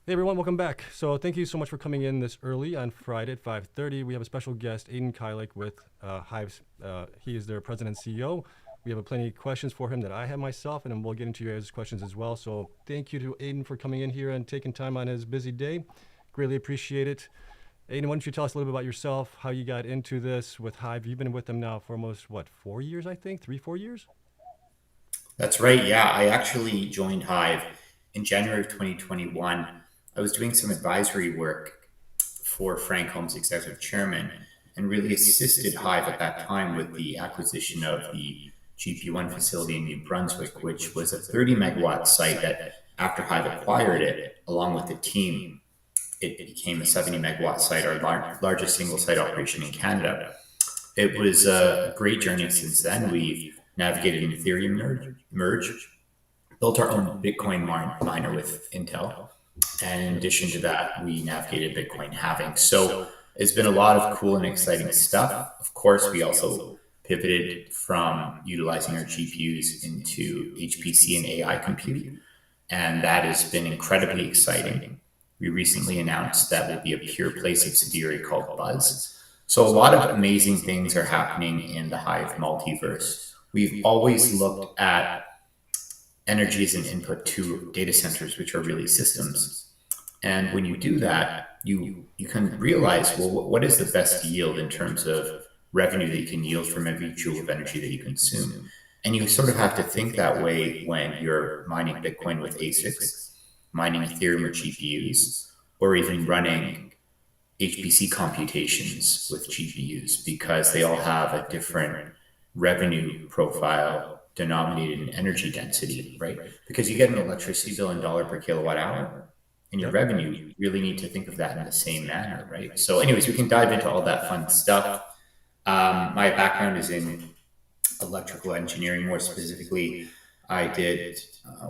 Hey everyone, welcome back. So thank you so much for coming in this early on Friday at 5:30. We have a special guest, Aydin Kilic with Hive's. He is their president and CEO. We have plenty of questions for him that I have myself, and then we'll get into your guys' questions as well. So thank you to Aydin for coming in here and taking time on his busy day. Greatly appreciate it. Aydin, why don't you tell us a little bit about yourself, how you got into this with Hive? You've been with them now for almost, 4 years, I think? 4 years? That's right. Yeah, I actually joined Hive in January of 2021. I was doing some advisory work for Frank Holmes, executive chairman, and really assisted Hive at that time with the acquisition of the GP1 facility in New Brunswick, which was a 30 megawatt site that after Hive acquired it, along with the team, it became a 70 megawatt site, our largest single site operation in Canada. It was a great journey since then. We've navigated an Ethereum merge, built our own Bitcoin miner with Intel. And in addition to that, we navigated Bitcoin halving. So it's been a lot of cool and exciting stuff. Of course, we also pivoted from utilizing our GPUs into HPC and AI compute. And that has been incredibly exciting. We recently announced that we'll be a pure play subsidiary called Buzz. So a lot of amazing things are happening in the Hive multiverse. We've always looked at energy as an input to data centers, which are really systems. And when you do that, you can realize, well, what is the best yield in terms of revenue that you can yield from every joule of energy that you consume? And you sort of have to think that way when you're mining Bitcoin with ASICs, mining Ethereum or GPUs, or even running HPC computations with GPUs, because they all have a different revenue profile denominated in energy density, right? Because you get an electricity bill in dollar per kilowatt hour, and your revenue, you really need to think of that in the same manner, right? So anyways, we can dive into all that fun stuff. My background is in electrical engineering. More specifically, I did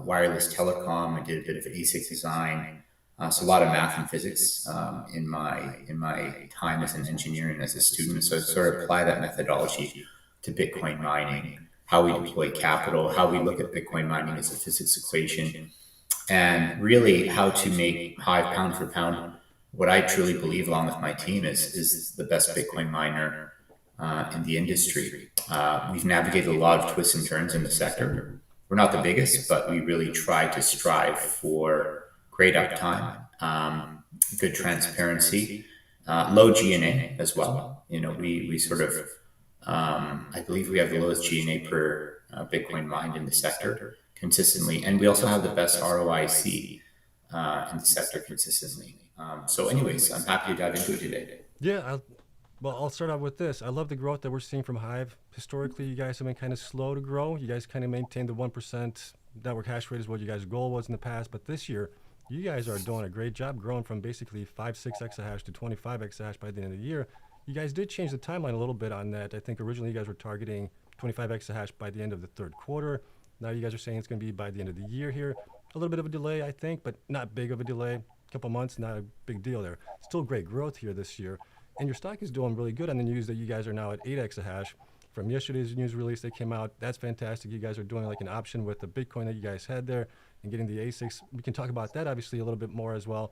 wireless telecom. I did a bit of ASIC design. So a lot of math and physics in my time as an engineer and as a student. So I sort of apply that methodology to Bitcoin mining, how we deploy capital, how we look at Bitcoin mining as a physics equation, and really how to make Hive pound for pound what I truly believe, along with my team, is the best Bitcoin miner in the industry. We've navigated a lot of twists and turns in the sector. We're not the biggest, but we really try to strive for great uptime, good transparency, low G&A as well. You know, we sort of, I believe we have the lowest G&A per Bitcoin mined in the sector consistently. And we also have the best ROIC in the sector consistently. So anyways, I'm happy to dive into it today. Yeah, I'll start out with this. I love the growth that we're seeing from Hive. Historically, you guys have been kind of slow to grow. You guys kind of maintained the 1% network hash rate is what you guys' goal was in the past. But this year, you guys are doing a great job growing from basically 5-6 exahash to 25 exahash by the end of the year. You guys did change the timeline a little bit on that. I think originally you guys were targeting 25 exahash by the end of the third quarter. Now you guys are saying it's going to be by the end of the year here. A little bit of a delay, I think, but not big of a delay. A couple months, not a big deal there. Still great growth here this year. And your stock is doing really good on the news that you guys are now at 8 exahash. From yesterday's news release that came out, that's fantastic. You guys are doing like an option with the Bitcoin that you guys had there and getting the ASICs. We can talk about that obviously a little bit more as well.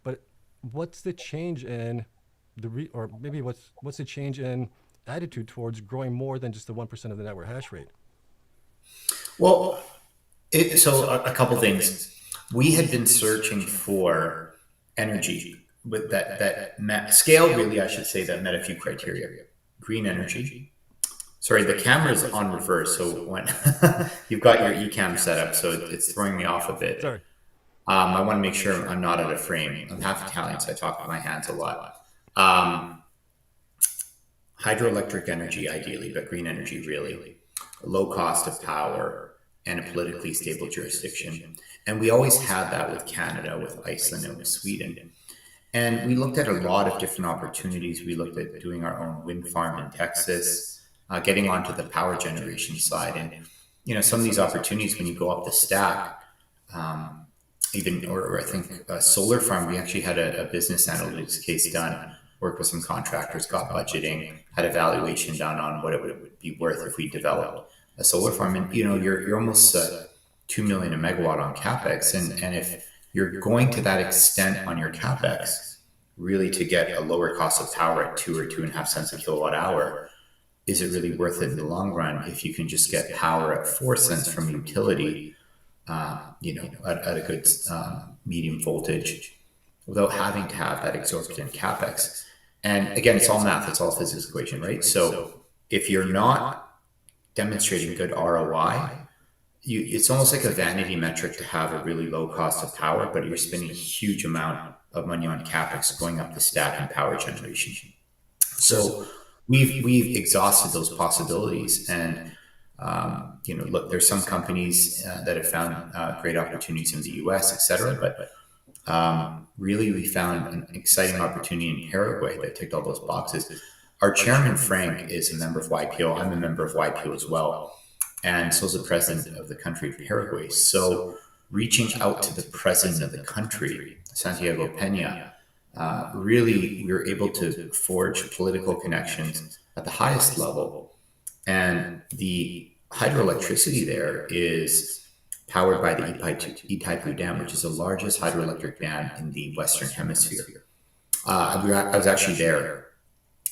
But what's the change in what's the change in attitude towards growing more than just the 1% of the network hash rate? Well, so a couple things. We had been searching for energy with that met scale, really, I should say, that met a few criteria. Green energy. Sorry, the camera is on reverse, so when you've got your eCam set up, so it's throwing me off a bit. Sorry. I want to make sure I'm not out of frame. I'm half Italian, so I talk with my hands a lot. Hydroelectric energy, ideally, but green energy, really. Low cost of power and a politically stable jurisdiction. And we always had that with Canada, with Iceland, and with Sweden. And we looked at a lot of different opportunities. We looked at doing our own wind farm in Texas, getting onto the power generation side. And, you know, some of these opportunities, when you go up the stack, or I think a solar farm, we actually had a business analytics case done, worked with some contractors, got budgeting, had a valuation done on what it would be worth if we developed a solar farm. And, you know, you're almost $2 million a megawatt on CapEx. And if you're going to that extent on your CapEx really to get a lower cost of power at 2 or 2.5 cents a kilowatt hour. Is it really worth it in the long run if you can just get power at 4 cents from utility, at a good medium voltage, without having to have that exorbitant CapEx? And again, it's all math, it's all physics equation, right? So if you're not demonstrating good ROI, it's almost like a vanity metric to have a really low cost of power, but you're spending a huge amount of money on CapEx going up the stack in power generation. So we've exhausted those possibilities, and look, there's some companies that have found great opportunities in the US, etc. But really, we found an exciting opportunity in Paraguay that ticked all those boxes. Our chairman, Frank, is a member of YPO. I'm a member of YPO as well. And so is the president of the country of Paraguay. So reaching out to the president of the country, Santiago Peña, really we were able to forge political connections at the highest level. And the hydroelectricity there is powered by the Itaipu Dam, which is the largest hydroelectric dam in the Western Hemisphere. I was actually there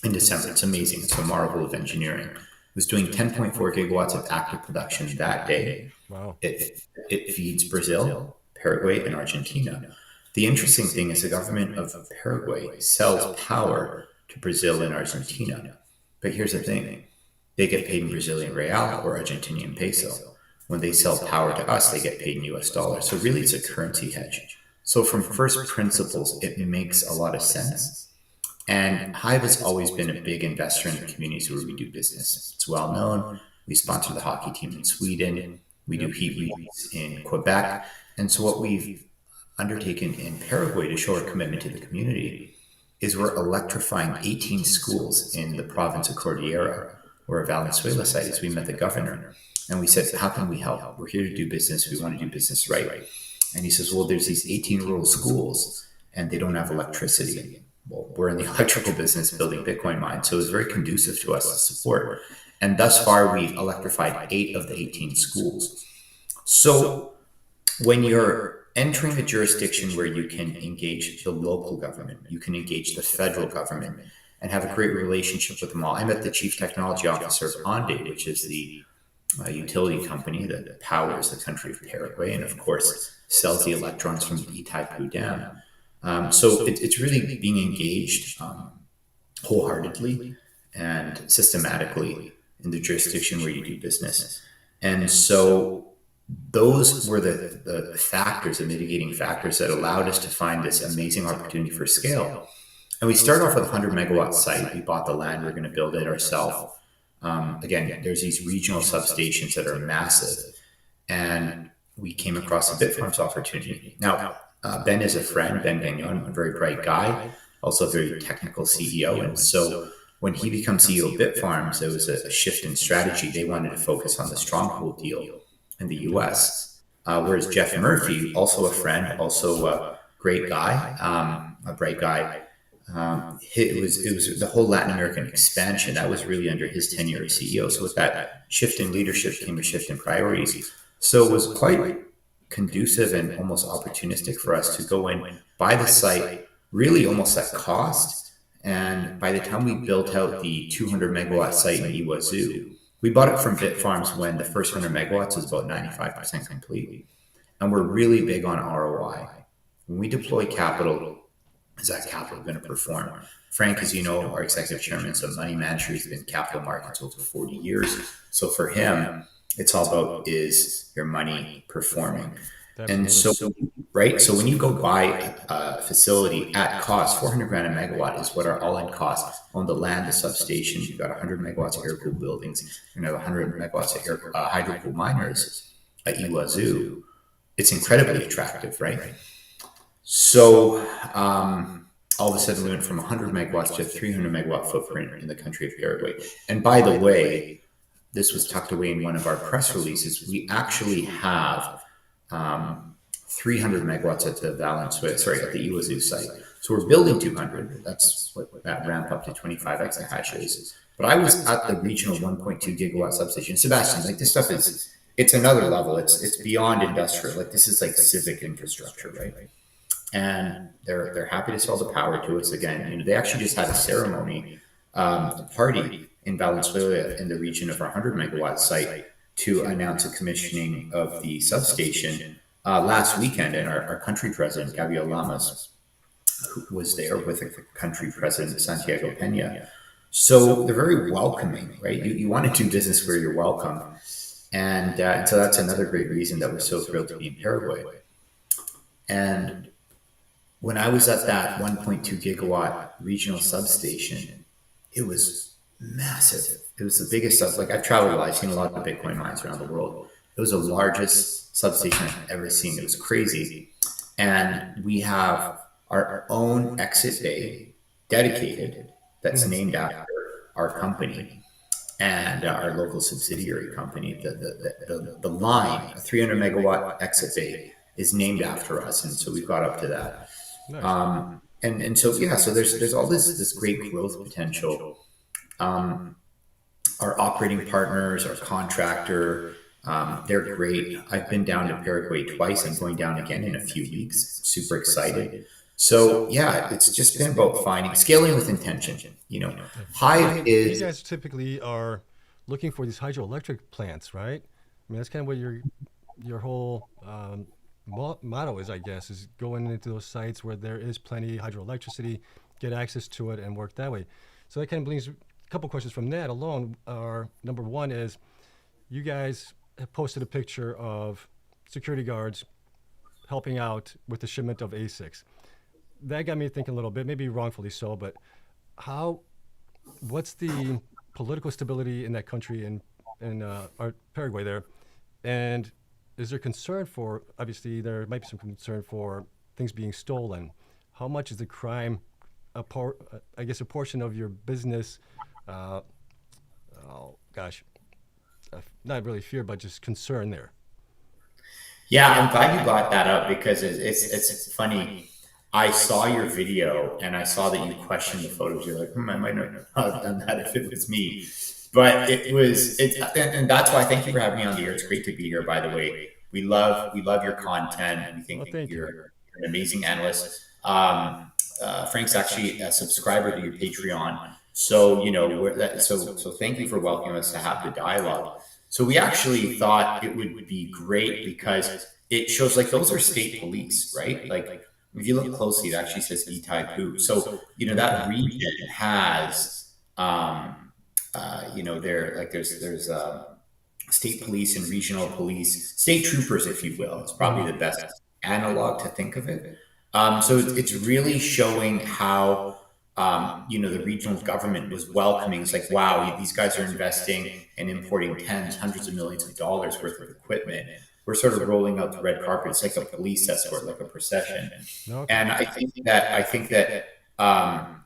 in December. It's amazing. It's a marvel of engineering. It was doing 10.4 gigawatts of active production that day. Wow. It feeds Brazil, Paraguay, and Argentina. The interesting thing is the government of Paraguay sells power to Brazil and Argentina. But here's the thing. They get paid in Brazilian real or Argentinian peso. When they sell power to us, they get paid in US dollars. So really, it's a currency hedge. So from first principles, it makes a lot of sense. And HIVE has always been a big investor in the communities where we do business. It's well known. We sponsor the hockey team in Sweden. We do heat weeks in Quebec. And so what we've undertaken in Paraguay to show our commitment to the community is we're electrifying 18 schools in the province of Cordillera, where Valenzuela site is. We met the governor and we said, how can we help? We're here to do business. We want to do business right. And he says, well, there's these 18 rural schools and they don't have electricity. Well, we're in the electrical business building Bitcoin mines, so it's very conducive to us to support. And thus far, we've electrified 8 of the 18 schools. So when you're entering a jurisdiction where you can engage the local government, you can engage the federal government, and have a great relationship with them all. I met the chief technology officer of Ande, which is the utility company that powers the country of Paraguay, and of course sells the electrons from the Itaipu Dam. So it's really being engaged wholeheartedly and systematically in the jurisdiction where you do business. And so those were the factors, the mitigating factors that allowed us to find this amazing opportunity for scale. And we started off with a 100 megawatt site. We bought the land, we're going to build it ourselves. Again, there's these regional substations that are massive. And we came across a Bitfarms opportunity. Now, Ben is a friend, Ben Gagnon, a very bright guy, also a very technical CEO. And so when he becomes CEO of Bitfarms, there was a shift in strategy. They wanted to focus on the Stronghold deal in the US. Whereas Jeff Murphy, also a friend, also a great guy, a bright guy, it was the whole Latin American expansion that was really under his tenure as CEO. So with that shift in leadership came a shift in priorities. So it was quite conducive and almost opportunistic for us to go in, buy the site, really almost at cost. And by the time we built out the 200 megawatt site in Iguazu, we bought it from Bitfarms when the first 100 megawatts was about 95% complete. And we're really big on ROI. When we deploy capital, is that capital going to perform? Frank, as you know, our executive chairman, is a money manager. He's been in capital markets over 40 years. So for him, it's all about, is your money performing? Definitely. And so, right? So when you go buy a facility at cost, 400 grand a megawatt is what our all-in cost on the land, the substation. You've got 100 megawatts of air-cooled buildings. You have 100 megawatts of hydro-cooled miners at Iguazu. It's incredibly attractive, right? So all of a sudden we went from 100 megawatts to a 300 megawatt footprint in the country of Paraguay. And by the way, this was tucked away in one of our press releases. We actually have 300 megawatts at the at the Iguazu site. So we're building 200. That's what that ramp up to 25 exahash is. But I was at the regional 1.2 gigawatt substation. Sebastian, like this stuff is it's another level. It's beyond industrial. Like this is like civic infrastructure, right? And they're happy to sell the power to us again. You know, they actually just had a ceremony, a party in Valenzuela in the region of our 100 megawatt site to announce a commissioning of the substation last weekend. And our country president, Gabriel Lamas, who was there with the country president, Santiago Peña. So they're very welcoming, right? You want to do business where you're welcome. And so that's another great reason that we're so thrilled to be in Paraguay. And when I was at that 1.2 gigawatt regional substation, it was massive. It was the biggest like I've traveled a lot. I've seen a lot of Bitcoin mines around the world. It was the largest substation I've ever seen. It was crazy. And we have our own exit bay dedicated that's named after our company and our local subsidiary company. The line, a 300 megawatt exit bay, is named after us, and so we've got up to that. Nice. And so yeah, so there's all this great growth potential. Our operating partners, our contractor, they're great. I've been down to Paraguay twice. I'm going down again in a few weeks. Super excited. So yeah, it's just been about scaling with intention. You know, Hive is. You guys typically are looking for these hydroelectric plants, right? I mean, that's kind of what your whole motto is, I guess, is going into those sites where there is plenty of hydroelectricity, get access to it, and work that way. So that kind of brings a couple questions from that alone. Number one is, you guys have posted a picture of security guards helping out with the shipment of ASICs. That got me thinking a little bit, maybe wrongfully so, but what's the political stability in that country, in our Paraguay there? And is there concern for, obviously there might be some concern for things being stolen. How much is the crime, a portion of your business, not really fear, but just concern there? Yeah, I'm glad you brought that up because it's funny. I saw your video and I saw that you questioned the photos. You're like, I might not have done that if it was me. But and that's why thank you for having me on the air. It's great to be here, by the way. We love your content, and we think you're an amazing analyst. Frank's actually a subscriber to your Patreon. So, you know, so thank you for welcoming us to have the dialogue. So we actually thought it would be great because it shows like those are state police, right? Like if you look closely, it actually says Itaipu. So, you know, that region has, you know, there's state police and regional police, state troopers, if you will. It's probably the best analog to think of it. So it's really showing how, you know, the regional government was welcoming. It's like, wow, these guys are investing and importing hundreds of millions of dollars worth of equipment. We're sort of rolling out the red carpet. It's like a police escort, like a procession. Okay. And I think that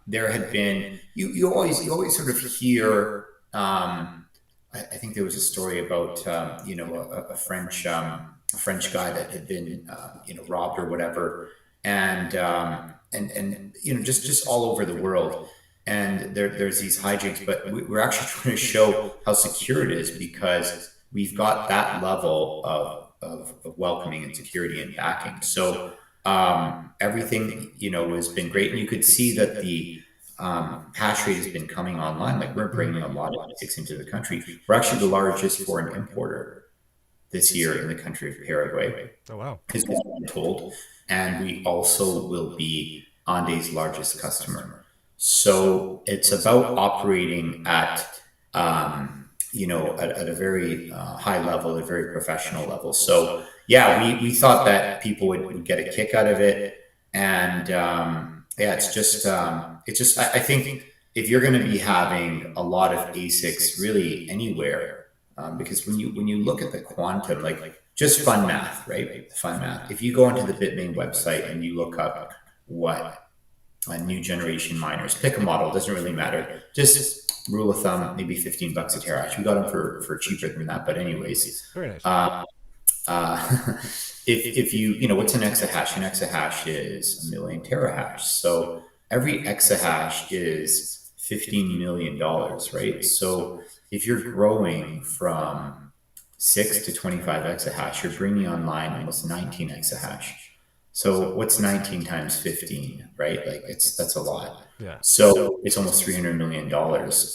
there had been, you always sort of hear, I think there was a story about, you know, a French guy that had been, you know, robbed or whatever. And you know, just all over the world. And there's these hijinks, but we're actually trying to show how secure it is because we've got that level of welcoming and security and backing. So everything, you know, has been great. And you could see that the hash rate has been coming online. Like we're bringing a lot of ASICs into the country. We're actually the largest foreign importer this year in the country of Paraguay. Oh, wow. Is what I'm told. And we also will be Ande's largest customer. So it's about operating at, you know, at a very high level, a very professional level. So yeah, we thought that people would get a kick out of it. And yeah, it's just, I think if you're going to be having a lot of ASICs really anywhere, because when you look at the quantum, like just fun math, right? Fun math. If you go onto the Bitmain website and you look up what new generation miners, pick a model, doesn't really matter. Just rule of thumb, maybe $15 a terahash. We got them for cheaper than that, but anyways. Very nice. If you know, what's an exahash? An exahash is 1 million terahash. So every exahash is $15 million, right? So if you're growing from 6 to 25 exahash, you're bringing online almost 19 exahash. So what's 19 times 15, right? Like that's a lot. Yeah. So it's almost $300 million.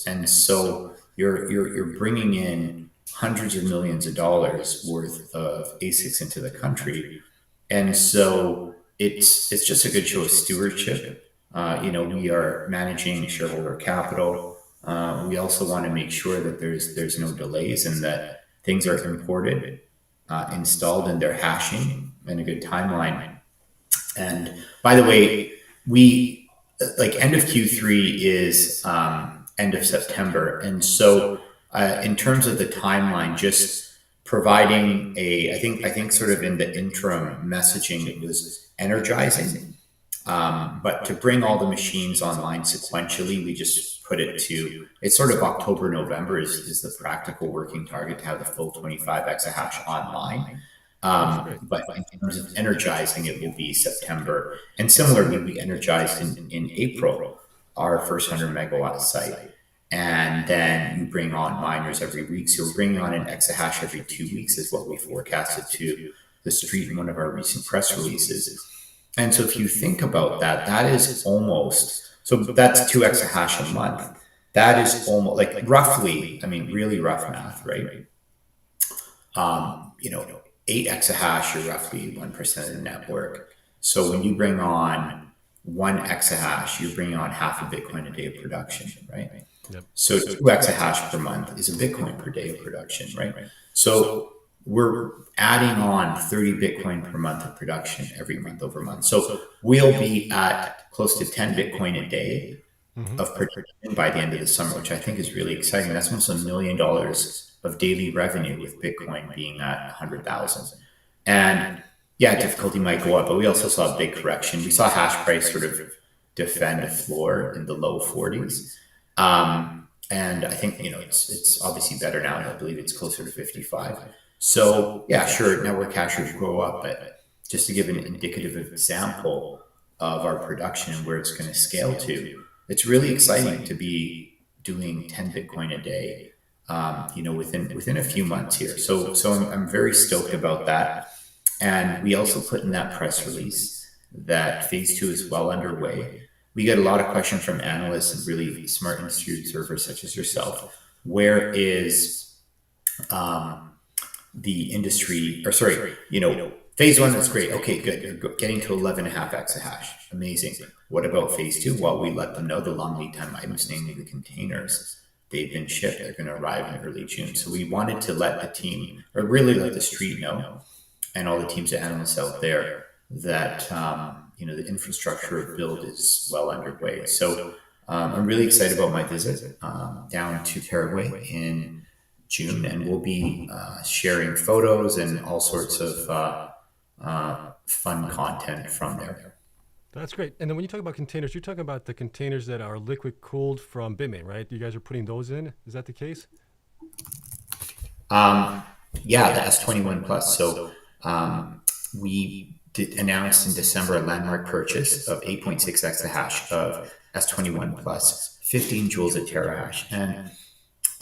And so you're bringing in hundreds of millions of dollars worth of ASICs into the country. And so it's just a good show of stewardship. We are managing shareholder capital. We also want to make sure that there's no delays and that things are imported, installed, and they're hashing in a good timeline. And by the way, we end of Q3 is end of September, and so in terms of the timeline, just providing I think sort of in the interim messaging, it was energizing. But to bring all the machines online sequentially, we just put it to, it's sort of October, November is the practical working target to have the full 25 exahash online. But in terms of energizing, it will be September. And similarly, we energized in April our first 100 megawatt site. And then you bring on miners every week. So we're bringing on an exahash every 2 weeks is what we forecasted to the street in one of our recent press releases. And so if you think about that, that is almost, so that's 2 exahash a month. That is almost like roughly, I mean, really rough math, right? 8 exahash, you're roughly 1% of the network. So when you bring on 1 exahash, you're bringing on half a Bitcoin a day of production, right? Yep. So 2 exahash per month is a Bitcoin per day of production, right? So we're adding on 30 Bitcoin per month of production every month over month. So we'll be at close to 10 Bitcoin a day of production by the end of the summer, which I think is really exciting. That's almost $1 million of daily revenue with Bitcoin being at 100,000. And yeah, difficulty might go up, but we also saw a big correction. We saw hash price sort of defend a floor in the low 40s. And I think, it's obviously better now. I believe it's closer to 55. So yeah, sure, network hash rate will go up, but just to give an indicative example of our production and where it's going to scale to, it's really exciting to be doing 10 Bitcoin a day, within a few months here. So I'm very stoked about that. And we also put in that press release that phase 2 is well underway. We get a lot of questions from analysts and really smart industry observers such as yourself. Where is the industry, phase 1, that's great. Okay, good. You're getting to 11.5 exahash. Amazing. What about phase 2? Well, we let them know the long lead time items, namely the containers. They've been shipped. They're going to arrive in early June. So we wanted to let the team, or really let the street know, and all the teams of analysts out there, that the infrastructure build is well underway. So I'm really excited about my visit down to Paraguay in June, and we'll be sharing photos and all sorts of fun content from there. That's great. And then when you talk about containers, you're talking about the containers that are liquid cooled from Bitmain, right? You guys are putting those in. Is that the case? Yeah, the S21 Plus. So we did announce in December a landmark purchase of 8.6 exahash of S21 Plus, 15 joules a terahash. And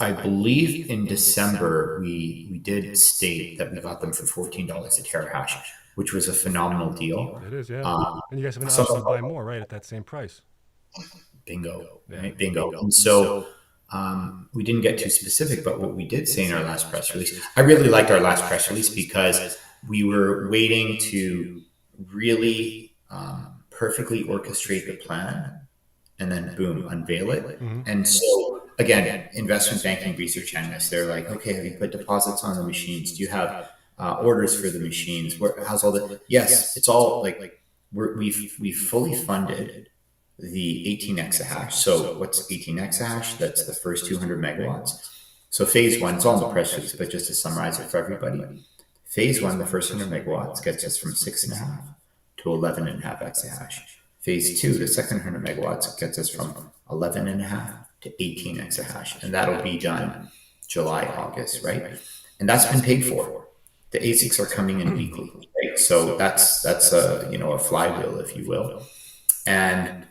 I believe in December, we did state that we got them for $14 a terahash, which was a phenomenal deal. It is, yeah. And you guys have an option to buy more, right, at that same price. Bingo, Yeah. right? Bingo. And so we didn't get too specific, but what we did say in our last press release, I really liked our last press release because we were waiting to really perfectly orchestrate the plan and then boom, unveil it. And so again, investment banking research analysts, they're like, okay, have you put deposits on the machines? Do you have orders for the machines? How's all that? Yes, it's all we've fully funded the 18 exahash. So what's 18 exahash? That's the first 200 megawatts. So phase 1, it's all in the press release, but just to summarize it for everybody, phase 1, the first 100 megawatts gets us from 6.5 to 11.5 exahash. Phase 2, the second 100 megawatts gets us from 11.5 to 18 exahash, and that'll be done July, August, right? And that's been paid for. The ASICs are coming in weekly, right? So that's a a flywheel, if you will. And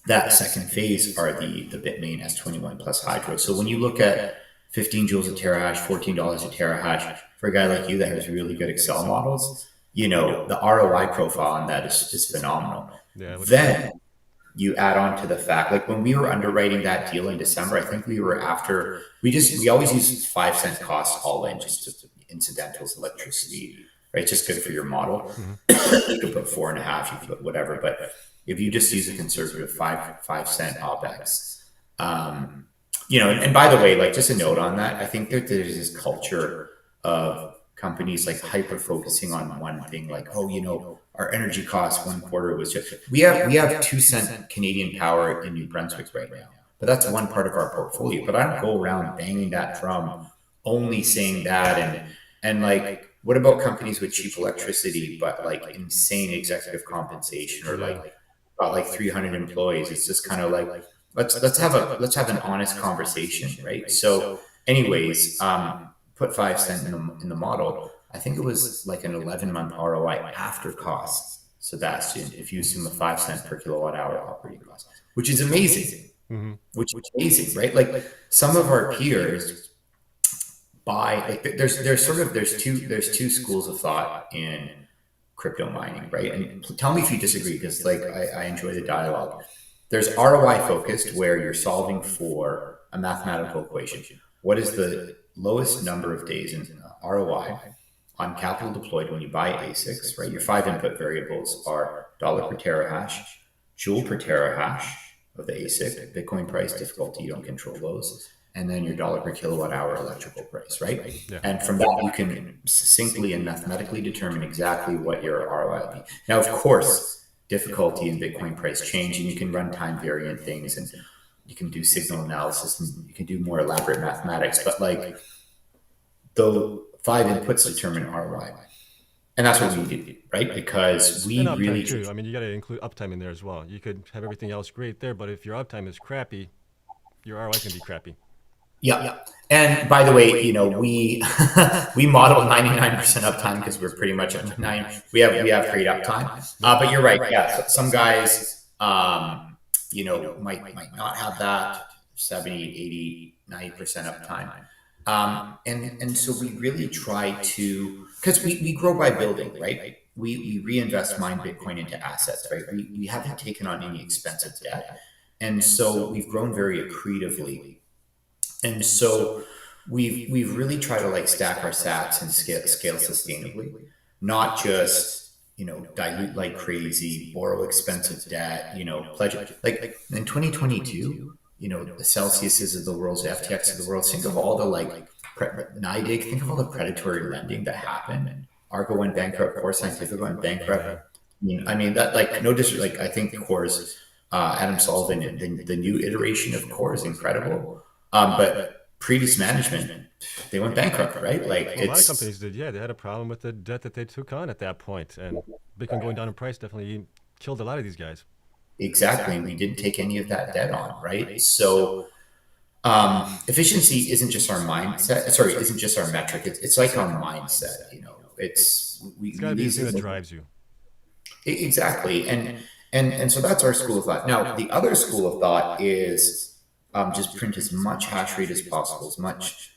that second phase are the Bitmain S21 plus Hydro. So when you look at 15 joules a terahash, $14 a terahash. For a guy like you that has really good Excel models, you know, the ROI profile on that is phenomenal. Yeah. Then you add on to the fact, like when we were underwriting that deal in December, I think we were after, we always use 5 cent cost all in, just to incidentals, electricity, right? Just good for your model. You could put 4.5, you could put whatever, but if you just use a conservative 5 cent OPEX, you know, and by the way, like just a note on that, I think that there's this culture of companies like hyper focusing on one thing, like, oh, you know, our energy costs one quarter was just, we have 2 cent Canadian power in New Brunswick right now, but that's one part of our portfolio. But I don't go around banging that drum, only saying that. And like, what about companies with cheap electricity, but like insane executive compensation, or like got like 300 employees? It's just kind of like, let's have an honest conversation, right? So anyways, put 5 cent in the model. I think it was like an 11-month ROI after costs, Sebastian, if you assume a 5 cent per kilowatt hour operating cost, which is amazing. Which is amazing, right? Like some of our peers buy, like there's two schools of thought in crypto mining, right? And tell me if you disagree, because like I enjoy the dialogue. There's ROI focused, where you're solving for a mathematical equation. What is the lowest number of days in ROI on capital deployed when you buy ASICs, right? Your 5 input variables are dollar per terahash, joule per terahash of the ASIC, Bitcoin price, difficulty, you don't control those, and then your dollar per kilowatt hour electrical price, right? Yeah. And from that, you can succinctly and mathematically determine exactly what your ROI will be. Now, of course, difficulty and Bitcoin price change, and you can run time variant things, and you can do signal analysis, and you can do more elaborate mathematics, but like the 5 inputs determine ROI. And that's what we do, right? Because we really too. I mean, you got to include uptime in there as well. You could have everything else great there, but if your uptime is crappy, your ROI can be crappy. Yeah. And by the way, you know, we model 99% uptime because we're pretty much at 9. We have great uptime. But you're right. Yeah. So some guys, you know, might not have that 70, 80, 90% uptime. And so we really try to, because we grow by building, right? We reinvest mine Bitcoin into assets, right? We haven't taken on any expensive debt. And so we've grown very accretively. And so we've really tried to like stack our sats and scale sustainably, not just, you know, dilute like crazy, borrow expensive debt, you know, pledge. Like in 2022, you know, the Celsiuses of the world, the FTX of the world, think of all the like NIDIG, think of all the predatory lending that happened. Argo went bankrupt, CORZ Scientific went bankrupt. I mean that, like, no disrespect, like I think CORZ, Adam Sullivan, the new iteration of CORZ is incredible. But previous management, they went bankrupt, right? Like a lot of companies did. Yeah, they had a problem with the debt that they took on at that point, and Bitcoin going down in price definitely killed a lot of these guys. Exactly, and we didn't take any of that debt on, right? So efficiency isn't just our mindset. Sorry, isn't just our metric. It's like our mindset. You know, it's got to be the thing that drives you. Exactly, and so that's our school of thought. Now, the other school of thought is just print as much hash rate as possible, as much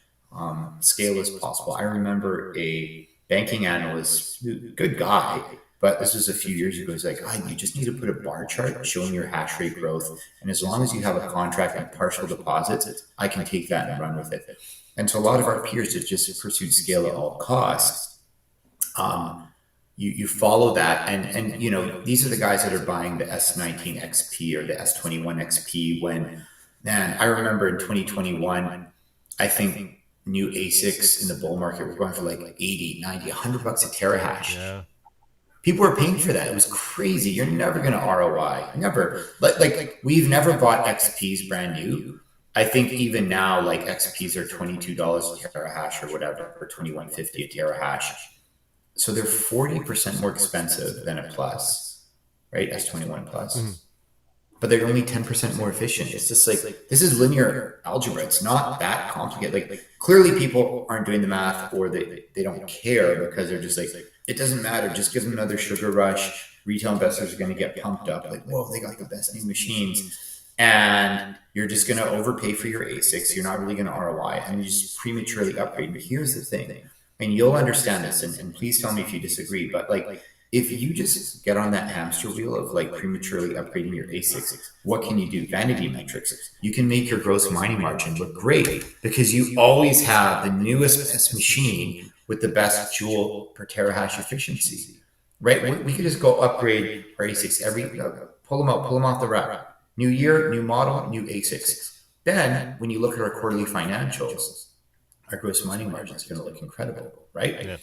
scale as possible. I remember a banking analyst, good guy, but this was a few years ago. He's like, you just need to put a bar chart showing your hash rate growth. And as long as you have a contract and partial deposits, I can take that and run with it. And so a lot of our peers that just pursued scale at all costs, you follow that. And you know, these are the guys that are buying the S19 XP or the S21 XP when, man, I remember in 2021, I think new ASICs in the bull market were going for like 80, 90, $100 a terahash. Yeah. People were paying for that. It was crazy. You're never going to ROI. Never. Like we've never bought XPs brand new. I think even now, like XPs are $22 a terahash or whatever, or $21.50 a terahash. So they're 40% more expensive than a plus, right? S21 plus. Mm-hmm. But they're only 10% more efficient. It's just like, this is linear algebra. It's not that complicated. Like clearly people aren't doing the math, or they don't care because they're just like, it doesn't matter. Just give them another sugar rush. Retail investors are going to get pumped up. Like, whoa, they got the best new machines. and you're just going to overpay for your ASICs. You're not really going to ROI, and you just prematurely upgrade. But here's the thing, and you'll understand this, and please tell me if you disagree, but like, if you just get on that hamster wheel of like prematurely upgrading your ASICs, what can you do? Vanity metrics. You can make your gross mining margin look great because you always have the newest best machine with the best joule per terahash efficiency, right? We could just go upgrade our ASICs pull them off the rack. New year, new model, new ASICs. Then when you look at our quarterly financials, our gross mining margin is going to look incredible, right? Yeah.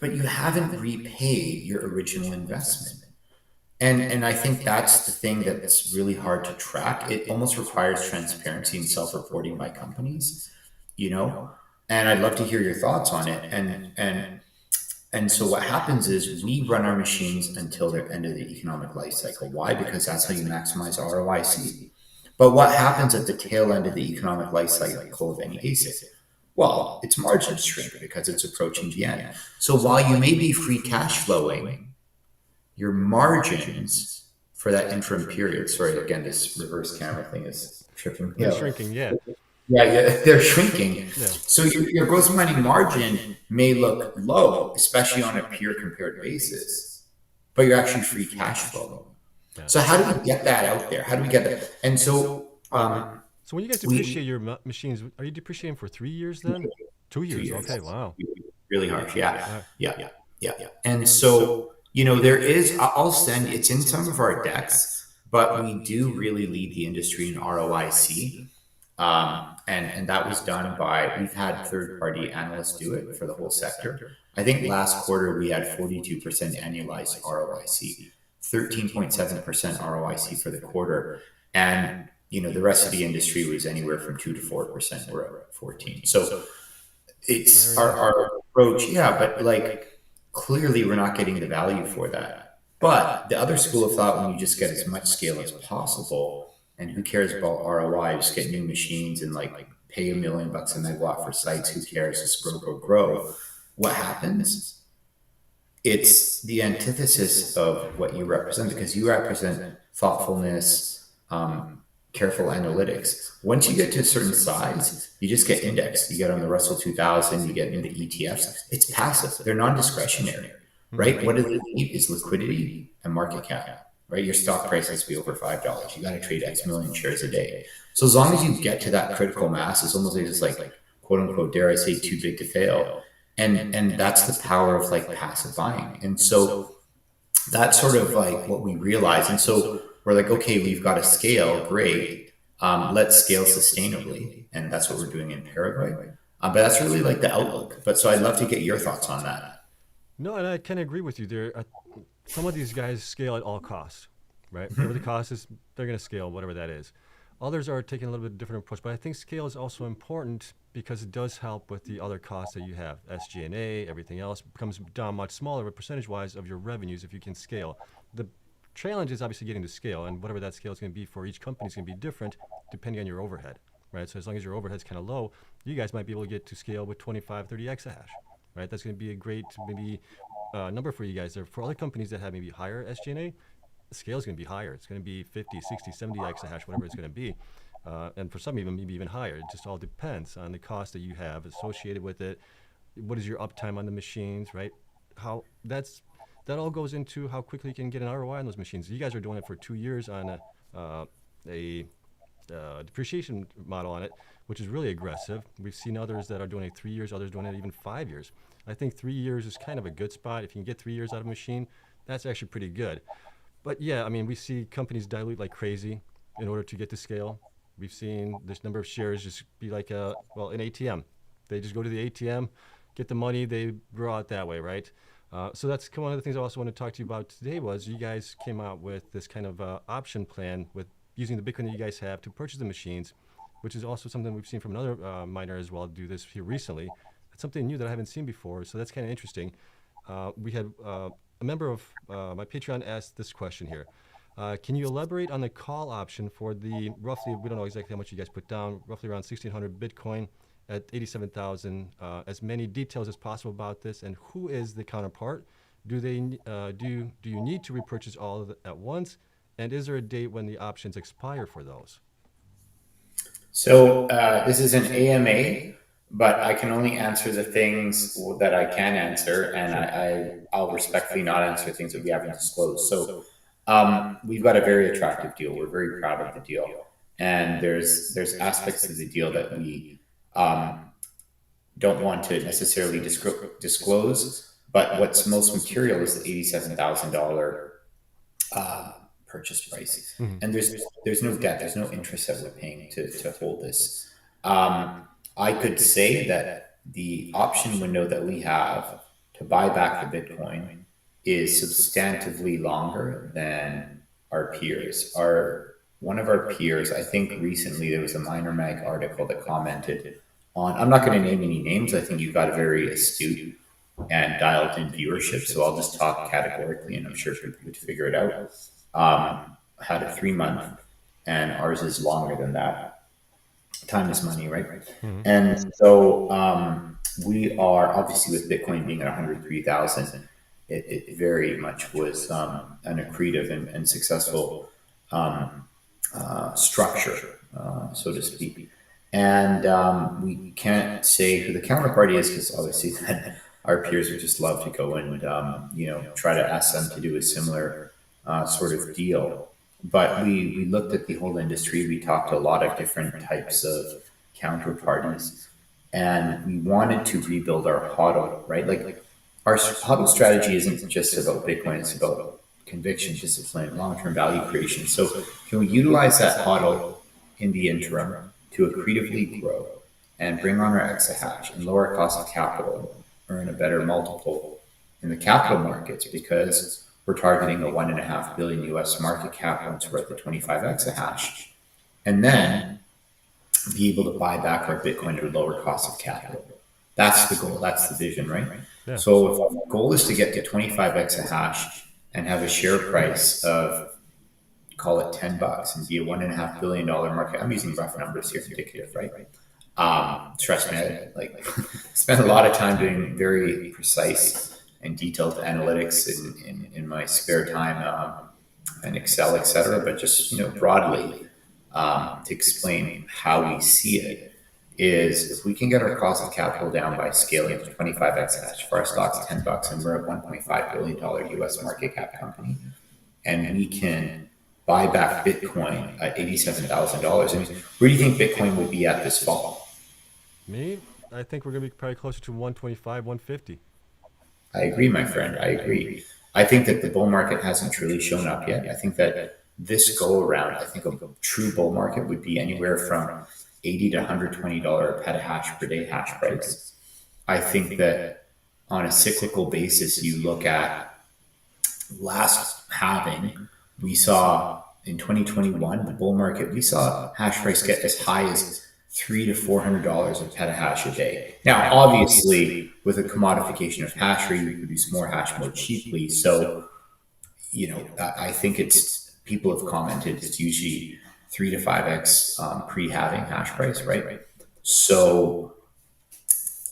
But you haven't repaid your original investment. And I think that's the thing that's really hard to track. It almost requires transparency and self-reporting by companies, you know? And I'd love to hear your thoughts on it. And so what happens is we run our machines until the end of the economic life cycle. Why? Because that's how you maximize ROIC. But what happens at the tail end of the economic life cycle of any ASIC? Well, its margins shrink because it's approaching the end. So while you may be free cash flowing, your margins for that interim period, sorry, again, this reverse camera thing is tripping me They're out. shrinking, yeah. Yeah, they're shrinking. Yeah. So your gross mining margin may look low, especially on a peer compared basis, but you're actually free cash flow. Yeah. So how do we get that out there? How do we get that? And so, So when you guys depreciate your machines, are you depreciating for 3 years then? 2 years. Okay, wow. Really harsh. Yeah. And so, you know, there is, I'll send, it's in some of our decks, but we do really lead the industry in ROIC. And that was done by, we've had third-party analysts do it for the whole sector. I think last quarter we had 42% annualized ROIC, 13.7% ROIC for the quarter. And, you know, the rest of the industry was anywhere from 2 to 4%. We're at 14. So it's our approach. Yeah, but like, clearly we're not getting the value for that. But the other school of thought, when you just get as much scale as possible, and who cares about ROI? Just get new machines and like pay $1 million a megawatt for sites. Who cares? Just grow. What happens? It's the antithesis of what you represent, because you represent thoughtfulness, careful analytics. Once you get to a certain size, you just get indexed. You get on the Russell 2000, you get into ETFs. It's passive. They're non-discretionary, right? What do they need is liquidity and market cap. Right, your stock price has to be over $5. You got to trade X million shares a day. So as long as you get to that critical mass, it's almost like just like quote unquote, dare I say, too big to fail. And that's the power of like passive buying. And so that's sort of like what we realize. And so we're like, okay, we've got to scale, great. Let's scale sustainably, and that's what we're doing in Paraguay. But that's really like the outlook. But so I'd love to get your thoughts on that. No, and I kind of agree with you there. Some of these guys scale at all costs, right? Whatever the cost is, they're going to scale, whatever that is. Others are taking a little bit different approach, but I think scale is also important because it does help with the other costs that you have. SG&A, everything else becomes down much smaller percentage-wise of your revenues if you can scale. The challenge is obviously getting to scale, and whatever that scale is going to be for each company is going to be different depending on your overhead, right? So as long as your overhead's kind of low, you guys might be able to get to scale with 25, 30 exahash, right? That's going to be a great maybe number for you guys there. For other companies that have maybe higher SG&A, the scale is going to be higher. It's going to be 50, 60, 70 exahash, whatever it's going to be. And for some even maybe even higher. It just all depends on the cost that you have associated with it. What is your uptime on the machines, right? That all goes into how quickly you can get an ROI on those machines. You guys are doing it for 2 years on a depreciation model on it, which is really aggressive. We've seen others that are doing it 3 years, others doing it even 5 years. I think 3 years is kind of a good spot. If you can get 3 years out of a machine, that's actually pretty good. But yeah, I mean, we see companies dilute like crazy in order to get to scale. We've seen this number of shares just be like an ATM. They just go to the ATM, get the money, they grow out that way, right? So that's one of the things I also want to talk to you about today was you guys came out with this kind of option plan with using the Bitcoin that you guys have to purchase the machines, which is also something we've seen from another miner as well do this here recently. It's something new that I haven't seen before, so that's kind of interesting. We had a member of my Patreon asked this question here. Can you elaborate on the call option for the roughly, we don't know exactly how much you guys put down, roughly around 1,600 Bitcoin at 87,000, as many details as possible about this, and who is the counterpart? Do you need to repurchase all of it at once? And is there a date when the options expire for those? So this is an AMA, but I can only answer the things that I can answer, and I'll respectfully not answer things that we haven't disclosed. So we've got a very attractive deal. We're very proud of the deal, and there's aspects of the deal that we don't want to necessarily disclose. But what's most material is the $87,000 purchase price, and there's no debt, there's no interest that we're paying to hold this. I could say that the option window that we have to buy back the Bitcoin is substantively longer than our peers. One of our peers, I think recently there was a Minor Mag article that commented on, I'm not going to name any names, I think you've got a very astute and dialed in viewership, so I'll just talk categorically and I'm sure people would figure it out. Had a 3-month, and ours is longer than that. Time is money, right? And so we are obviously, with Bitcoin being at 103,000, it very much was an accretive and successful structure, so to speak. And we can't say who the counterparty is, because obviously then our peers would just love to go and try to ask them to do a similar sort of deal. But we looked at the whole industry. We talked to a lot of different types of counterparties, and we wanted to rebuild our HODL, right? Like our HODL strategy isn't just about Bitcoin; it's about conviction, discipline, long-term value creation. So, can we utilize that HODL in the interim to accretively grow and bring on our exahash and lower cost of capital, earn a better multiple in the capital markets, because we're targeting a $1.5 billion US market cap once we're at the 25 exahash, and then be able to buy back our Bitcoin at a lower cost of capital. That's the goal. That's the vision, right? Yeah. So if our goal is to get to 25 exahash and have a share price of, call it $10 and be a $1.5 billion market. I'm using rough numbers here, indicative, right? Trust me, I spend a lot of time doing very precise and detailed analytics in my spare time, and Excel, etc. But just broadly to explain how we see it is, if we can get our cost of capital down by scaling to 25 exahash, if our stock's $10 and we're a $1.5 billion US market cap company, and we can buy back Bitcoin at $87,000. I mean, where do you think Bitcoin would be at this fall? I think we're going to be probably closer to 125, 150. I agree, my friend. I agree. I think that the bull market hasn't truly shown up yet. I think that this go around, I think a true bull market would be anywhere from $80 to $120 petahash per day hash price. I think that on a cyclical basis, you look at last halving, we saw in 2021, the bull market, we saw hash price get as high as $300 to $400 a petahash a day. Now, obviously, with a commodification of hash rate, we produce more hash more cheaply. So, I think people have commented, it's usually 3 to 5x pre-halving hash price, right? So,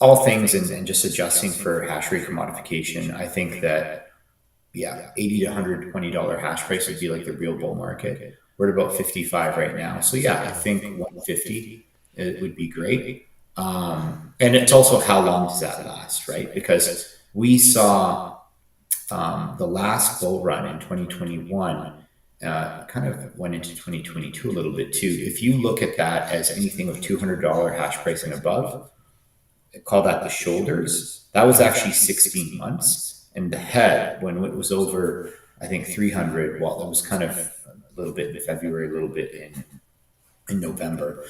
all things and just adjusting for hash rate commodification, I think that, $80 to $120 hash price would be like the real bull market. We're at about 55 right now. So, I think 150 it would be great. And it's also, how long does that last, right? Because we saw the last bull run in 2021 kind of went into 2022 a little bit too. If you look at that as anything with $200 hash price and above, call that the shoulders. That was actually 16 months. And the head, when it was over, I think 300, well, it was kind of a little bit in February, a little bit in November.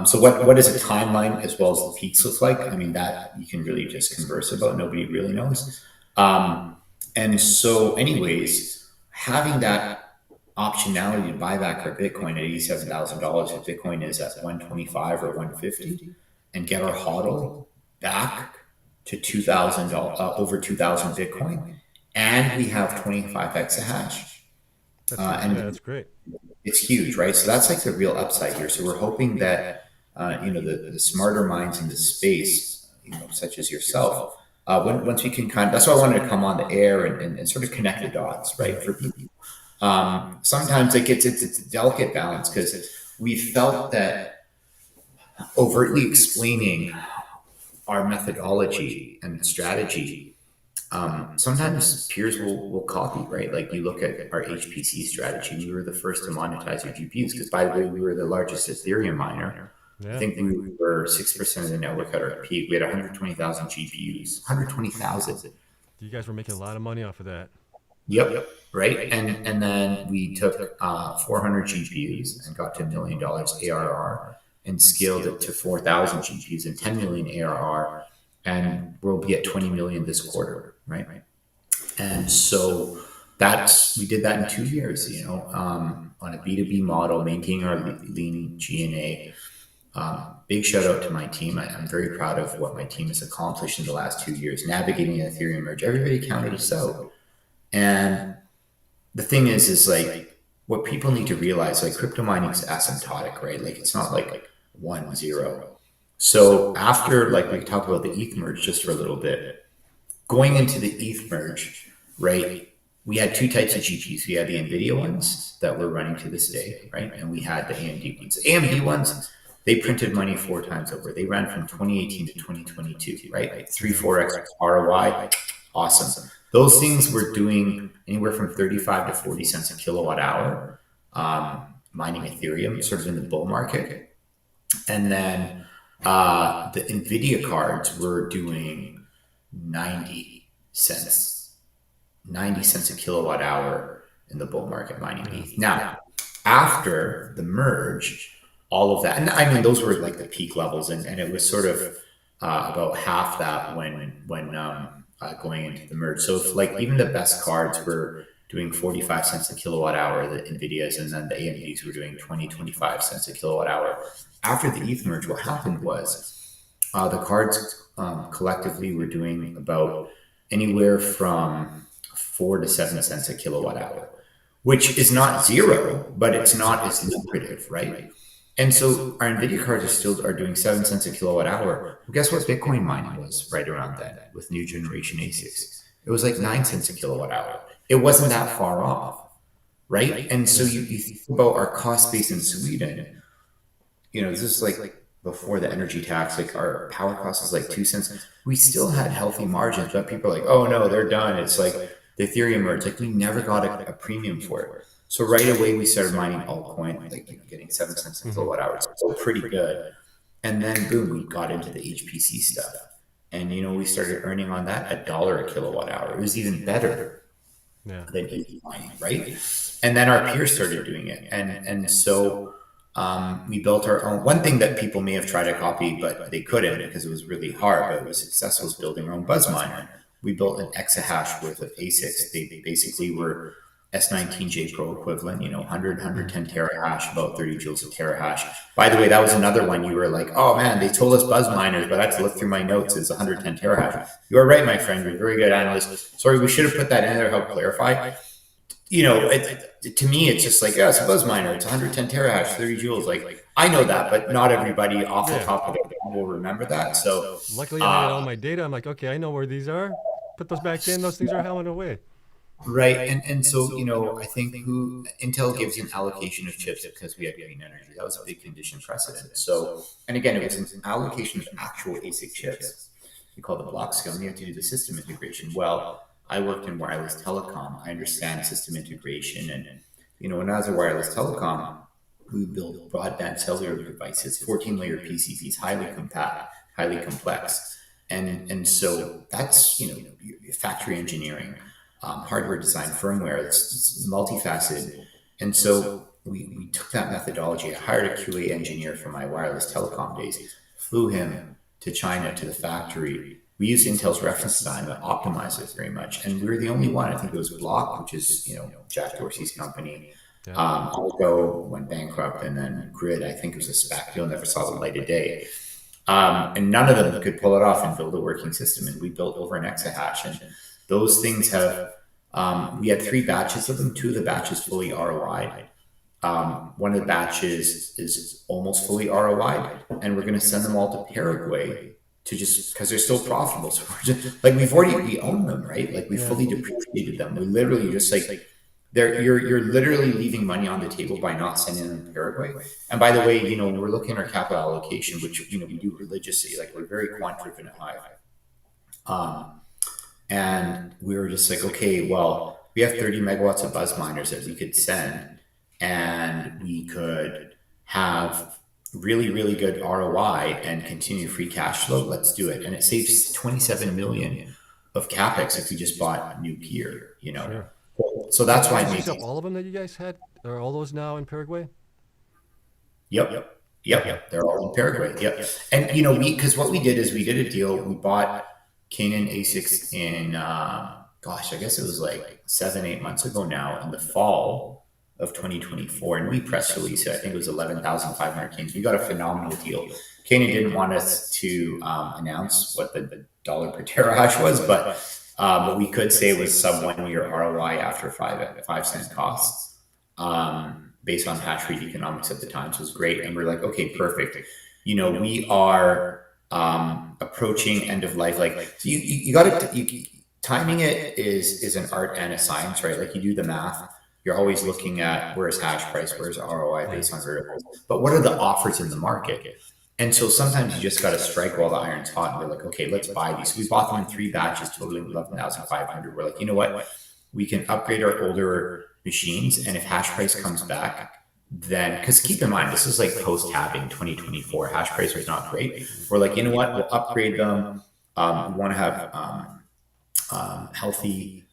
So what does a timeline as well as the peaks look like? I mean, that you can really just converse about. Nobody really knows. And so anyways, having that optionality to buy back our Bitcoin at $87,000 if Bitcoin is at 125 or 150, and get our HODL back to over 2,000 Bitcoin, and we have 25 exahash. That's great. It's huge, right? So that's like the real upside here. So we're hoping that the smarter minds in the space, such as yourself, once we can that's why I wanted to come on the air and sort of connect the dots, right, for people. sometimes it's a delicate balance, because we felt that overtly explaining our methodology and strategy, sometimes peers will copy, right? Like you look at our HPC strategy, we were the first to monetize your GPUs, because by the way, we were the largest Ethereum miner. Yeah. I think we were 6% of the network at our peak. We had 120,000 GPUs, 120,000. You guys were making a lot of money off of that. Yep. Right. And then we took 400 GPUs and got to $1 million ARR, and scaled it to 4,000 GPUs and 10 million ARR. And we'll be at 20 million this quarter. Right. And so we did that in 2 years, on a B2B model, maintaining our lean G&A. Big shout out to my team. I'm very proud of what my team has accomplished in the last 2 years, navigating an Ethereum merge. Everybody counted us out. And the thing is like, what people need to realize, like, crypto mining is asymptotic, right? Like, it's not like 1-0. So after, like, we talk about the ETH merge just for a little bit, going into the ETH merge, right? We had two types of GPUs. We had the NVIDIA ones that we're running to this day, right? And we had the AMD ones. The AMD ones, they printed money 4 times over. They ran from 2018 to 2022, right? Like 3-4x ROI, awesome. Those things were doing anywhere from 35 to 40 cents a kilowatt hour, mining Ethereum, sort of in the bull market. And then the NVIDIA cards were doing 90 cents a kilowatt hour in the bull market mining ETH. Now, after the merge, all of that, and I mean, those were like the peak levels, and it was sort of about half that when going into the merge. So if, like, even the best cards were doing 45 cents a kilowatt hour, the NVIDIAs, and then the AMDs were doing 25 cents a kilowatt hour. After the ETH merge, what happened was the cards collectively were doing about anywhere from 4 to 7 cents a kilowatt hour, which is not zero, but it's not as lucrative, right? And so our NVIDIA cards are doing 7 cents a kilowatt hour. Well, guess what Bitcoin mining was right around then with new generation ASICs? It was like 9 cents a kilowatt hour. It wasn't that far off, right? And so you think about our cost base in Sweden, this is like before the energy tax, like our power cost is like 2 cents. We still had healthy margins, but people are like, oh no, they're done. It's like the Ethereum merge, like we never got a premium for it. So right away we started mining altcoin, like getting 7 cents a kilowatt hour. So pretty good. And then boom, we got into the HPC stuff. And we started earning on that $1 a kilowatt hour. It was even better than ETH mining, right? And then our peers started doing it. And so we built our own. One thing that people may have tried to copy, but they couldn't because it was really hard, but it was successful, was building our own buzz miner. We built an exahash worth of ASICs. They basically were S19J Pro equivalent, 110 terahash, about 30 joules a terahash. By the way, that was another one you were like, oh man, they told us buzz miners, but I had to look through my notes. It's 110 terahash. You are right, my friend. You're a very good analyst. Sorry, we should have put that in there to help clarify. To me, it's just like, it's a buzz miner. It's 110 terahash, 30 joules. Like, I know that, but not everybody off the top of their head will remember that. So luckily I had all my data. I'm like, okay, I know where these are. Put those back in. Those things are howling away. Right. And so, I think Intel gives an allocation of chips because we had green energy. That was a big condition precedent. So, and again, it was an allocation of actual ASIC chips. We call the block scale, and you have to do the system integration. Well, I worked in wireless telecom. I understand system integration. And, when I was a wireless telecom, we built broadband cellular devices, 14-layer PCBs, highly compact, highly complex. And so that's, factory engineering. Hardware design, firmware, it's multifaceted. And so we took that methodology. I hired a QA engineer from my wireless telecom days, flew him to China to the factory. We used Intel's reference design to optimize it very much. And we were the only one. I think it was Block, which is, Jack Dorsey's company. Argo went bankrupt, and then Grid, I think it was a SPAC deal, never saw the light of day. And none of them could pull it off and build a working system. And we built over an exahash. And those things have, we had 3 batches of them. 2 of the batches fully ROI'd. One of the batches is almost fully ROI'd, and we're going to send them all to Paraguay to just, because they're still profitable. So we're just like, we own them, right? Like we fully depreciated them. We literally just like you're literally leaving money on the table by not sending them to Paraguay. And by the way, we're looking at our capital allocation, which we do religiously. Like, we're very quant driven at Hive. And we were just like, okay, well, we have 30 megawatts of buzz miners that we could send, and we could have really, really good ROI and continue free cash flow. Let's do it. And it saves 27 million of capex if we just bought new gear, Sure. So that's why I Did you made use up all of them that you guys had? Are all those now in Paraguay? Yep. They're all in Paraguay. Yep. And because what we did is we did a deal. We bought Canaan ASICs in, gosh, I guess it was like 7-8 months ago now, in the fall of 2024, and we press released it. I think it was 11,500 Canes. We got a phenomenal deal. Canaan didn't want us to announce what the dollar per terahash was, but we could say it was sub 1 year ROI after 5 cent costs. Based on hash rate economics at the time, so it was great. And we're like, okay, perfect. We are approaching end of life. Like, so you got to timing it is an art and a science, right? Like, you do the math. You're always looking at where's hash price, where's ROI based on variables, but what are the offers in the market? And so sometimes you just got to strike while the iron's hot, and we're like, okay, let's buy these. So we bought them in 3 batches, totaling 11,500. We're like, you know what? We can upgrade our older machines, and if hash price comes back, then, because keep in mind, this is like post-halving 2024, hash price was not great. We're like, you know what? We'll upgrade them. We want to have healthy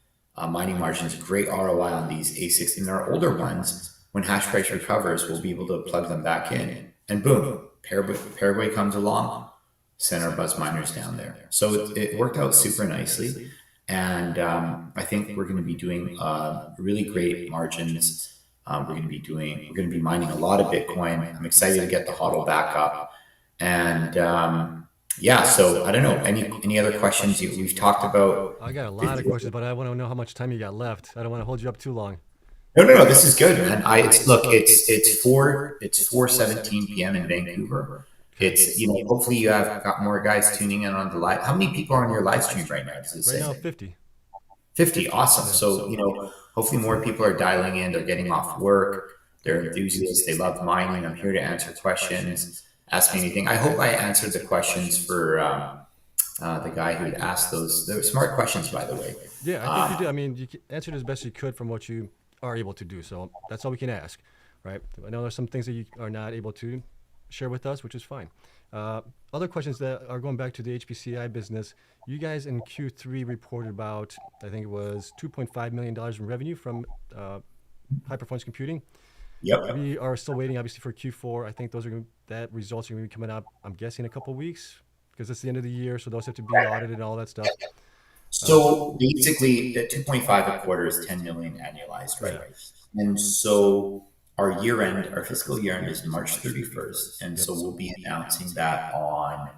mining margins, great ROI on these A16. And our older ones, when hash price recovers, we'll be able to plug them back in, and boom, Paraguay comes along, send our buzz miners down there. So it worked out super nicely. And I think we're going to be doing really great margins. We're going to be mining a lot of Bitcoin. I'm excited to get the HODL back up. And so I don't know, any other questions we've talked about? I got a lot of questions, but I want to know how much time you got left. I don't want to hold you up too long. No. This is good, man. It's 4:17 p.m. in Vancouver. It's hopefully you have got more guys tuning in on the live. How many people are on your live stream right now? Does it say? Right now, 50. 50, awesome. So hopefully more people are dialing in. They're getting off work. They're enthusiasts. They love mining. I'm here to answer questions. Ask me anything. I hope I answered the questions for the guy who asked those. They were smart questions, by the way. Yeah, I think you did. I mean, you answered as best you could from what you are able to do. So that's all we can ask, right? I know there's some things that you are not able to share with us, which is fine. Other questions that are going back to the HPCI business. You guys in Q3 reported about, I think it was $2.5 million in revenue from high performance computing. Yep. We are still waiting, obviously, for Q4. I think that results are going to be coming up, I'm guessing, in a couple of weeks, because it's the end of the year, so those have to be audited and all that stuff. So basically, the 2.5 a quarter is 10 million annualized, right? Yeah. And so our fiscal year end is March 31st. And so we'll be announcing that on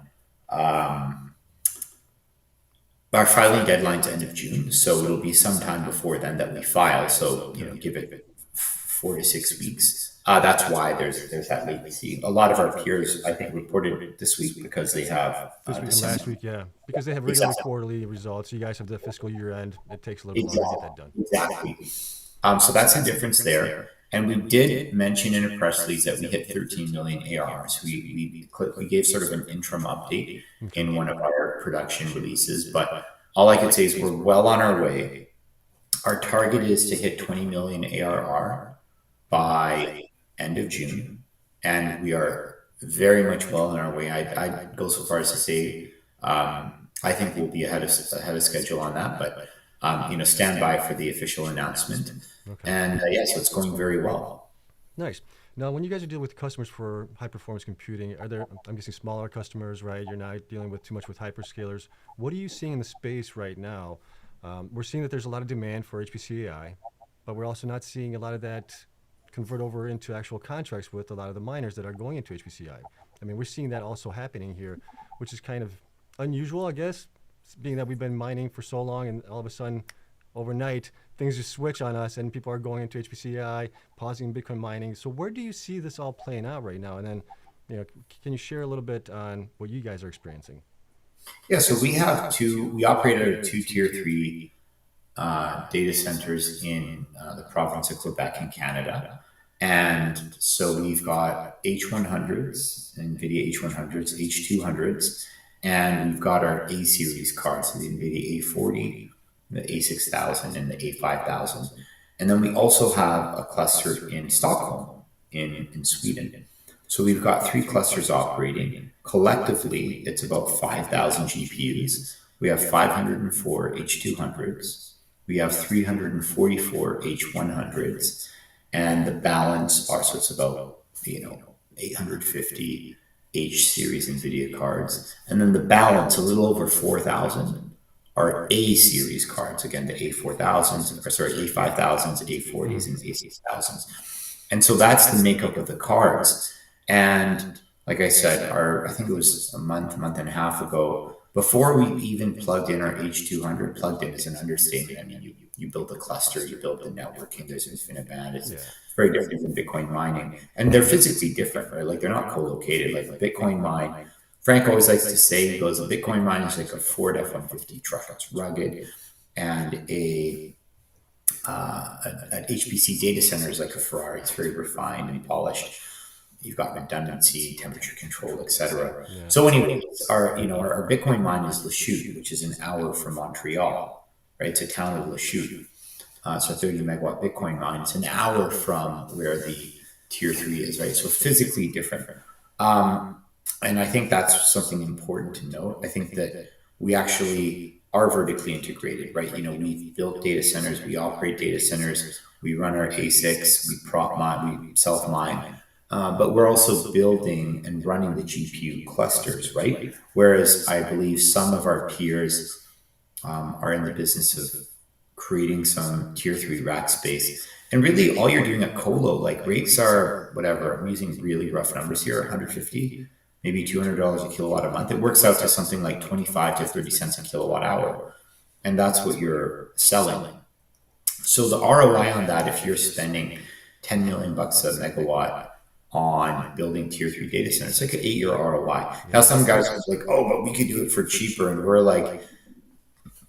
our filing deadline's end of June. So it'll be sometime before then that we file. So, give it 4 to 6 weeks. That's why there's that latency. A lot of our peers, I think, reported this week because they have this week and last week, yeah, because they have regular quarterly results. You guys have the fiscal year end. It takes a little longer to get that done. Exactly. So that's the difference there. And we did mention in a press release that we hit 13 million ARR. So we gave sort of an interim update in one of our production releases. But all I could say is we're well on our way. Our target is to hit 20 million ARR by end of June. And we are very much well on our way. I'd go so far as to say I think we'll be ahead of schedule on that. But stand by for the official announcement. Okay. And so it's going very well. Nice. Now, when you guys are dealing with customers for high performance computing, are there, I'm guessing, smaller customers, right? You're not dealing with too much with hyperscalers. What are you seeing in the space right now? We're seeing that there's a lot of demand for HPC-AI, but we're also not seeing a lot of that convert over into actual contracts with a lot of the miners that are going into HPC-AI. I mean, we're seeing that also happening here, which is kind of unusual, I guess, being that we've been mining for so long and all of a sudden overnight things just switch on us and people are going into HPC-AI, pausing Bitcoin mining. So where do you see this all playing out right now? And then, can you share a little bit on what you guys are experiencing? Yeah, so we operate at a 2 tier 3 data centers in the province of Quebec in Canada. And so we've got H100s, NVIDIA H100s, H200s, and we've got our A series cards, the NVIDIA A40, the A6000, and the A5000. And then we also have a cluster in Stockholm, in Sweden. So we've got 3 clusters operating. Collectively, it's about 5,000 GPUs. We have 504 H200s. We have 344 H100s. And the balance are, so it's about, 850 H series NVIDIA cards. And then the balance, a little over 4,000, are A series cards. Again, the A4000s, or sorry, A5000s, A40s, and A6000s. And so that's the makeup of the cards. And like I said, I think it was a month and a half ago, before we even plugged in our H200, plugged in is an understatement. I mean, you build a cluster, you build the networking, there's InfiniBand. It's very different than Bitcoin mining. And they're physically different, right? Like they're not co-located. Like a Bitcoin mine, Frank always likes to say, he goes, a Bitcoin mine is like a Ford F-150 truck. It's rugged. And an HPC data center is like a Ferrari. It's very refined and polished. You've got redundancy, temperature control, etc. Yeah. So anyways, our Bitcoin mine is Lachute, which is an hour from Montreal, right? It's a town of Lachute. So 30 megawatt Bitcoin mine. It's an hour from where the tier 3 is, right? So physically different. And I think that's something important to note. I think that we actually are vertically integrated, right? We've built data centers, we operate data centers, we run our ASICs, we prop mine, we self mine. But we're also building and running the GPU clusters, right? Whereas I believe some of our peers are in the business of creating some tier 3 rack space. And really all you're doing at colo, like rates are whatever, I'm using really rough numbers here, 150, maybe $200 a kilowatt a month. It works out to something like 25 to 30 cents a kilowatt hour. And that's what you're selling. So the ROI on that, if you're spending 10 million bucks a megawatt on building tier 3 data centers, it's like an 8-year ROI. Now some guys are like, oh, but we could do it for cheaper. And we're like,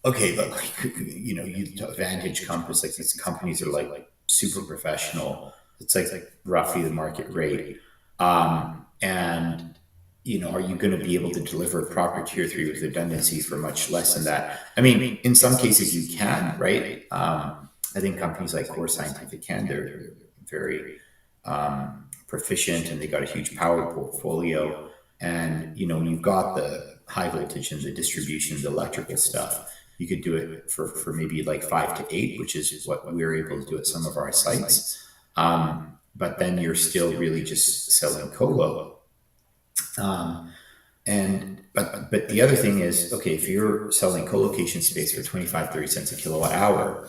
okay, but like, you Vantage Compass, like these companies are like super professional. It's like roughly the market rate. And are you going to be able to deliver proper tier 3 with redundancy for much less than that? I mean, in some cases you can, right? I think companies like CORZ can. They're very proficient, and they got a huge power portfolio. And when you've got the high voltage and the distribution, the electrical stuff, you could do it for maybe like 5 to 8, which is what we're able to do at some of our sites. But then you're still really just selling colo. But the other thing is, okay, if you're selling co-location space for 25, 30 cents a kilowatt hour,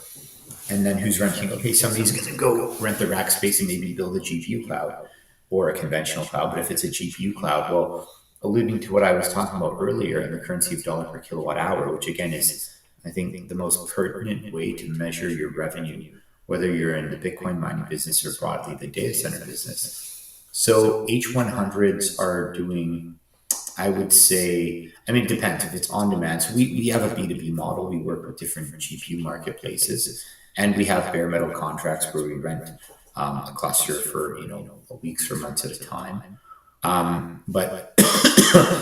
and then who's renting? Okay, somebody's going to go rent the rack space and maybe build a GPU cloud or a conventional cloud. But if it's a GPU cloud, well, alluding to what I was talking about earlier in the currency of dollar per kilowatt hour, which again is, I think, the most pertinent way to measure your revenue, whether you're in the Bitcoin mining business or broadly the data center business. So H100s are doing, I would say, I mean, it depends if it's on demand. So we have a B2B model. We work with different GPU marketplaces, and we have bare metal contracts where we rent a cluster for, weeks or months at a time. But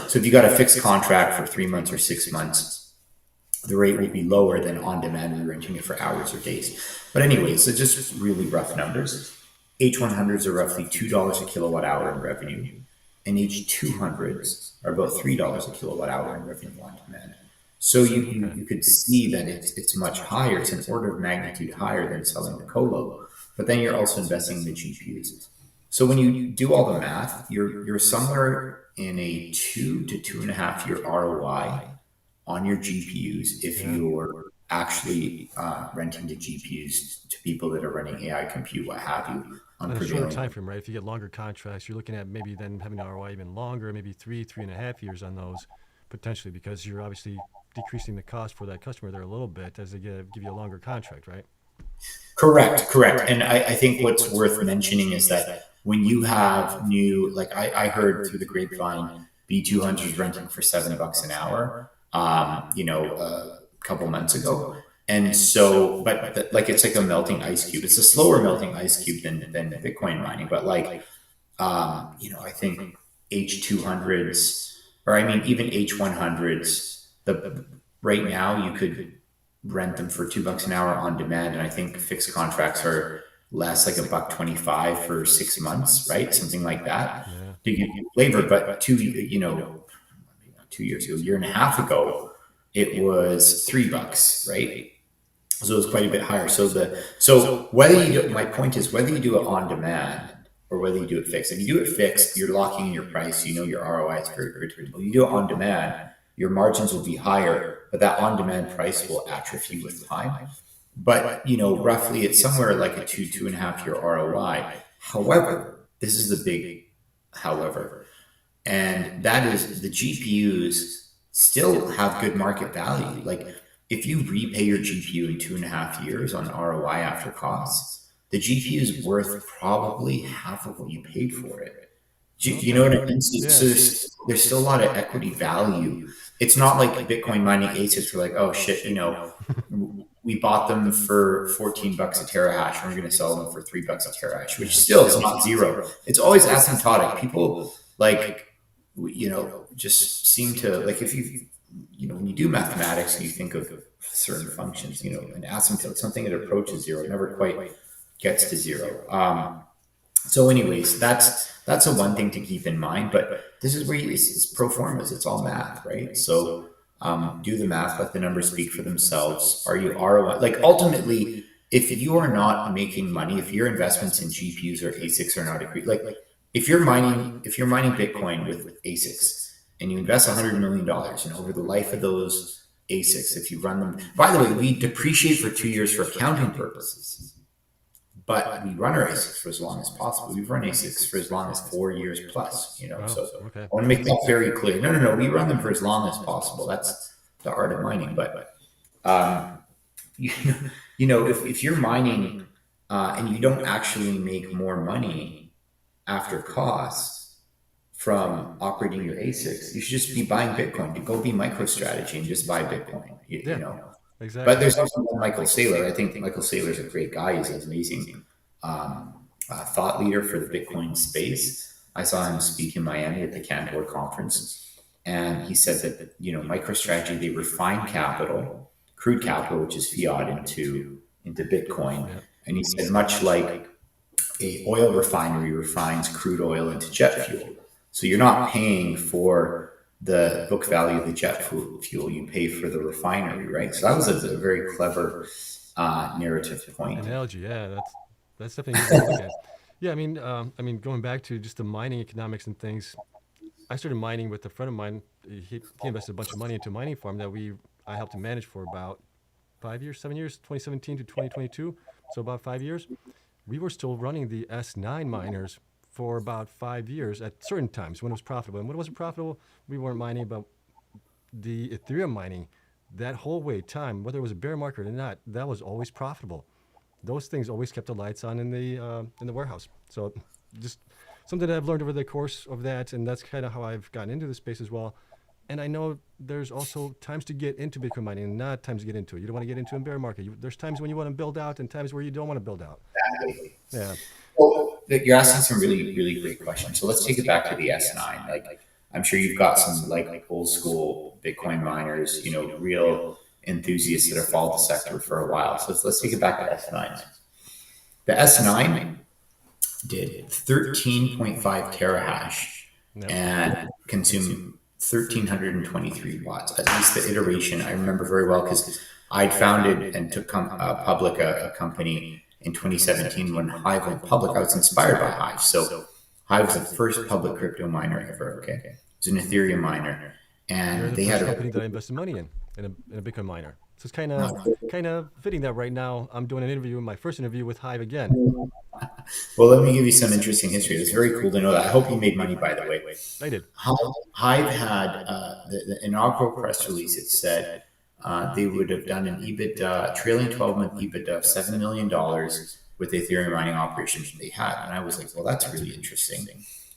so if you got a fixed contract for 3 months or 6 months, the rate will be lower than on demand when you're renting it for hours or days. But anyway, so just really rough numbers. H100s are roughly $2 a kilowatt hour in revenue, and H200s are about $3 a kilowatt hour in revenue on demand. So you could see that it's much higher. It's an order of magnitude higher than selling the colo. But then you're also investing in the GPUs. So when you do all the math, you're somewhere in a 2 to 2.5 year ROI on your GPUs if you're actually renting the GPUs to people that are running AI compute, what have you. On a shorter time frame, right? If you get longer contracts, you're looking at maybe then having an ROI even longer, maybe 3.5 years on those potentially, because you're obviously decreasing the cost for that customer there a little bit as they give you a longer contract, right? Correct. And I think what's worth mentioning is that when you have new, like I heard through the grapevine, B200 renting for $7 an hour, a couple months ago. And so, like it's like a melting ice cube. It's a slower melting ice cube than Bitcoin mining, but like I think H200s, or I mean even H100s. The right now you could rent them for $2 an hour on demand, and I think fixed contracts are less, like $1.25 for 6 months, right? Something like that Yeah. to give you flavor. But 2 years ago, a year and a half ago, it was $3, right? So it was quite a bit higher. So whether you do, my point is whether you do it on demand or whether you do it fixed. If you do it fixed, you're locking in your price. You know your ROI is very predictable. You do it on demand, your margins will be higher, but that on demand price will atrophy with time. But roughly it's somewhere like a 2.5 year ROI. However, this is the big however, and that is the GPUs still have good market value. Like if you repay your GPU in 2.5 years on ROI after costs, the GPU is worth probably half of what you paid for it. You know what I mean? So there's still a lot of equity value. It's not like Bitcoin mining ASICs for like, oh shit, we bought them for $14 a terahash and we're going to sell them for $3 a terahash, which still is not zero. It's always asymptotic. People like, just seem to like, if when you do mathematics and you think of certain functions, an asymptote, something that approaches zero, never quite gets to zero. So anyways, that's a one thing to keep in mind, but this is where it's pro formas. It's all math, right? So do the math, let the numbers speak for themselves. Are you ROI? Like ultimately, if you are not making money, if your investments in GPUs or ASICs are not accretive, like if you're mining Bitcoin with ASICs and you invest $100 million, and over the life of those ASICs, if you run them, by the way, we depreciate for 2 years for accounting purposes, but we run our ASICs for as long as possible. We've run ASICs for as long as 4 years plus, so Okay. I want to make that very clear. No, we run them for as long as possible. That's the art of mining. But if you're mining and you don't actually make more money after costs from operating your ASICs, you should just be buying Bitcoin. To go be MicroStrategy and just buy Bitcoin. Exactly. But there's also Michael Saylor. I think Michael Saylor is a great guy. He's an amazing thought leader for the Bitcoin space. I saw him speak in Miami at the Cantor conference, and he said that MicroStrategy, they refine capital, crude capital, which is fiat, into Bitcoin. Yeah. And he said much like a oil refinery refines crude oil into jet fuel. So you're not paying for the book value of the jet fuel, you pay for the refinery, right? So that was a very clever narrative point. Analogy, yeah, that's definitely easy to look at. Yeah, I mean, going back to just the mining economics and things, I started mining with a friend of mine. He invested a bunch of money into a mining farm that I helped him manage for about 7 years, 2017 to 2022, so about 5 years. We were still running the S9 miners for about 5 years at certain times when it was profitable. And when it wasn't profitable, we weren't mining. But the Ethereum mining, that whole time, whether it was a bear market or not, that was always profitable. Those things always kept the lights on in the warehouse. So just something that I've learned over the course of that, and that's kind of how I've gotten into the space as well. And I know there's also times to get into Bitcoin mining and not times to get into it. You don't want to get into a bear market. There's times when you want to build out and times where you don't want to build out. Exactly. Yeah. Well, you're asking some really, really great questions. So let's take it back to the S9. Like, I'm sure you've got some like old school Bitcoin miners, real enthusiasts that have followed the sector for a while. So let's take it back to S9. The S9 did 13.5 terahash and consumed 1,323 watts, at least the iteration. I remember very well because I'd founded and took public a company in 2017 when Hive went public. I was inspired by Hive. So Hive was the first public crypto miner ever. Okay, it was an Ethereum miner, and they had a company that I invested money in a Bitcoin miner. So it's kind of fitting that right now I'm doing an interview, my first interview with Hive again. Well, let me give you some interesting history. It's very cool to know that. I hope you made money, by the way. I did. Hive had the inaugural press release. It said they would have done an EBITDA, trailing 12-month EBITDA of $7 million with the Ethereum mining operations they had. And I was like, well, that's really interesting.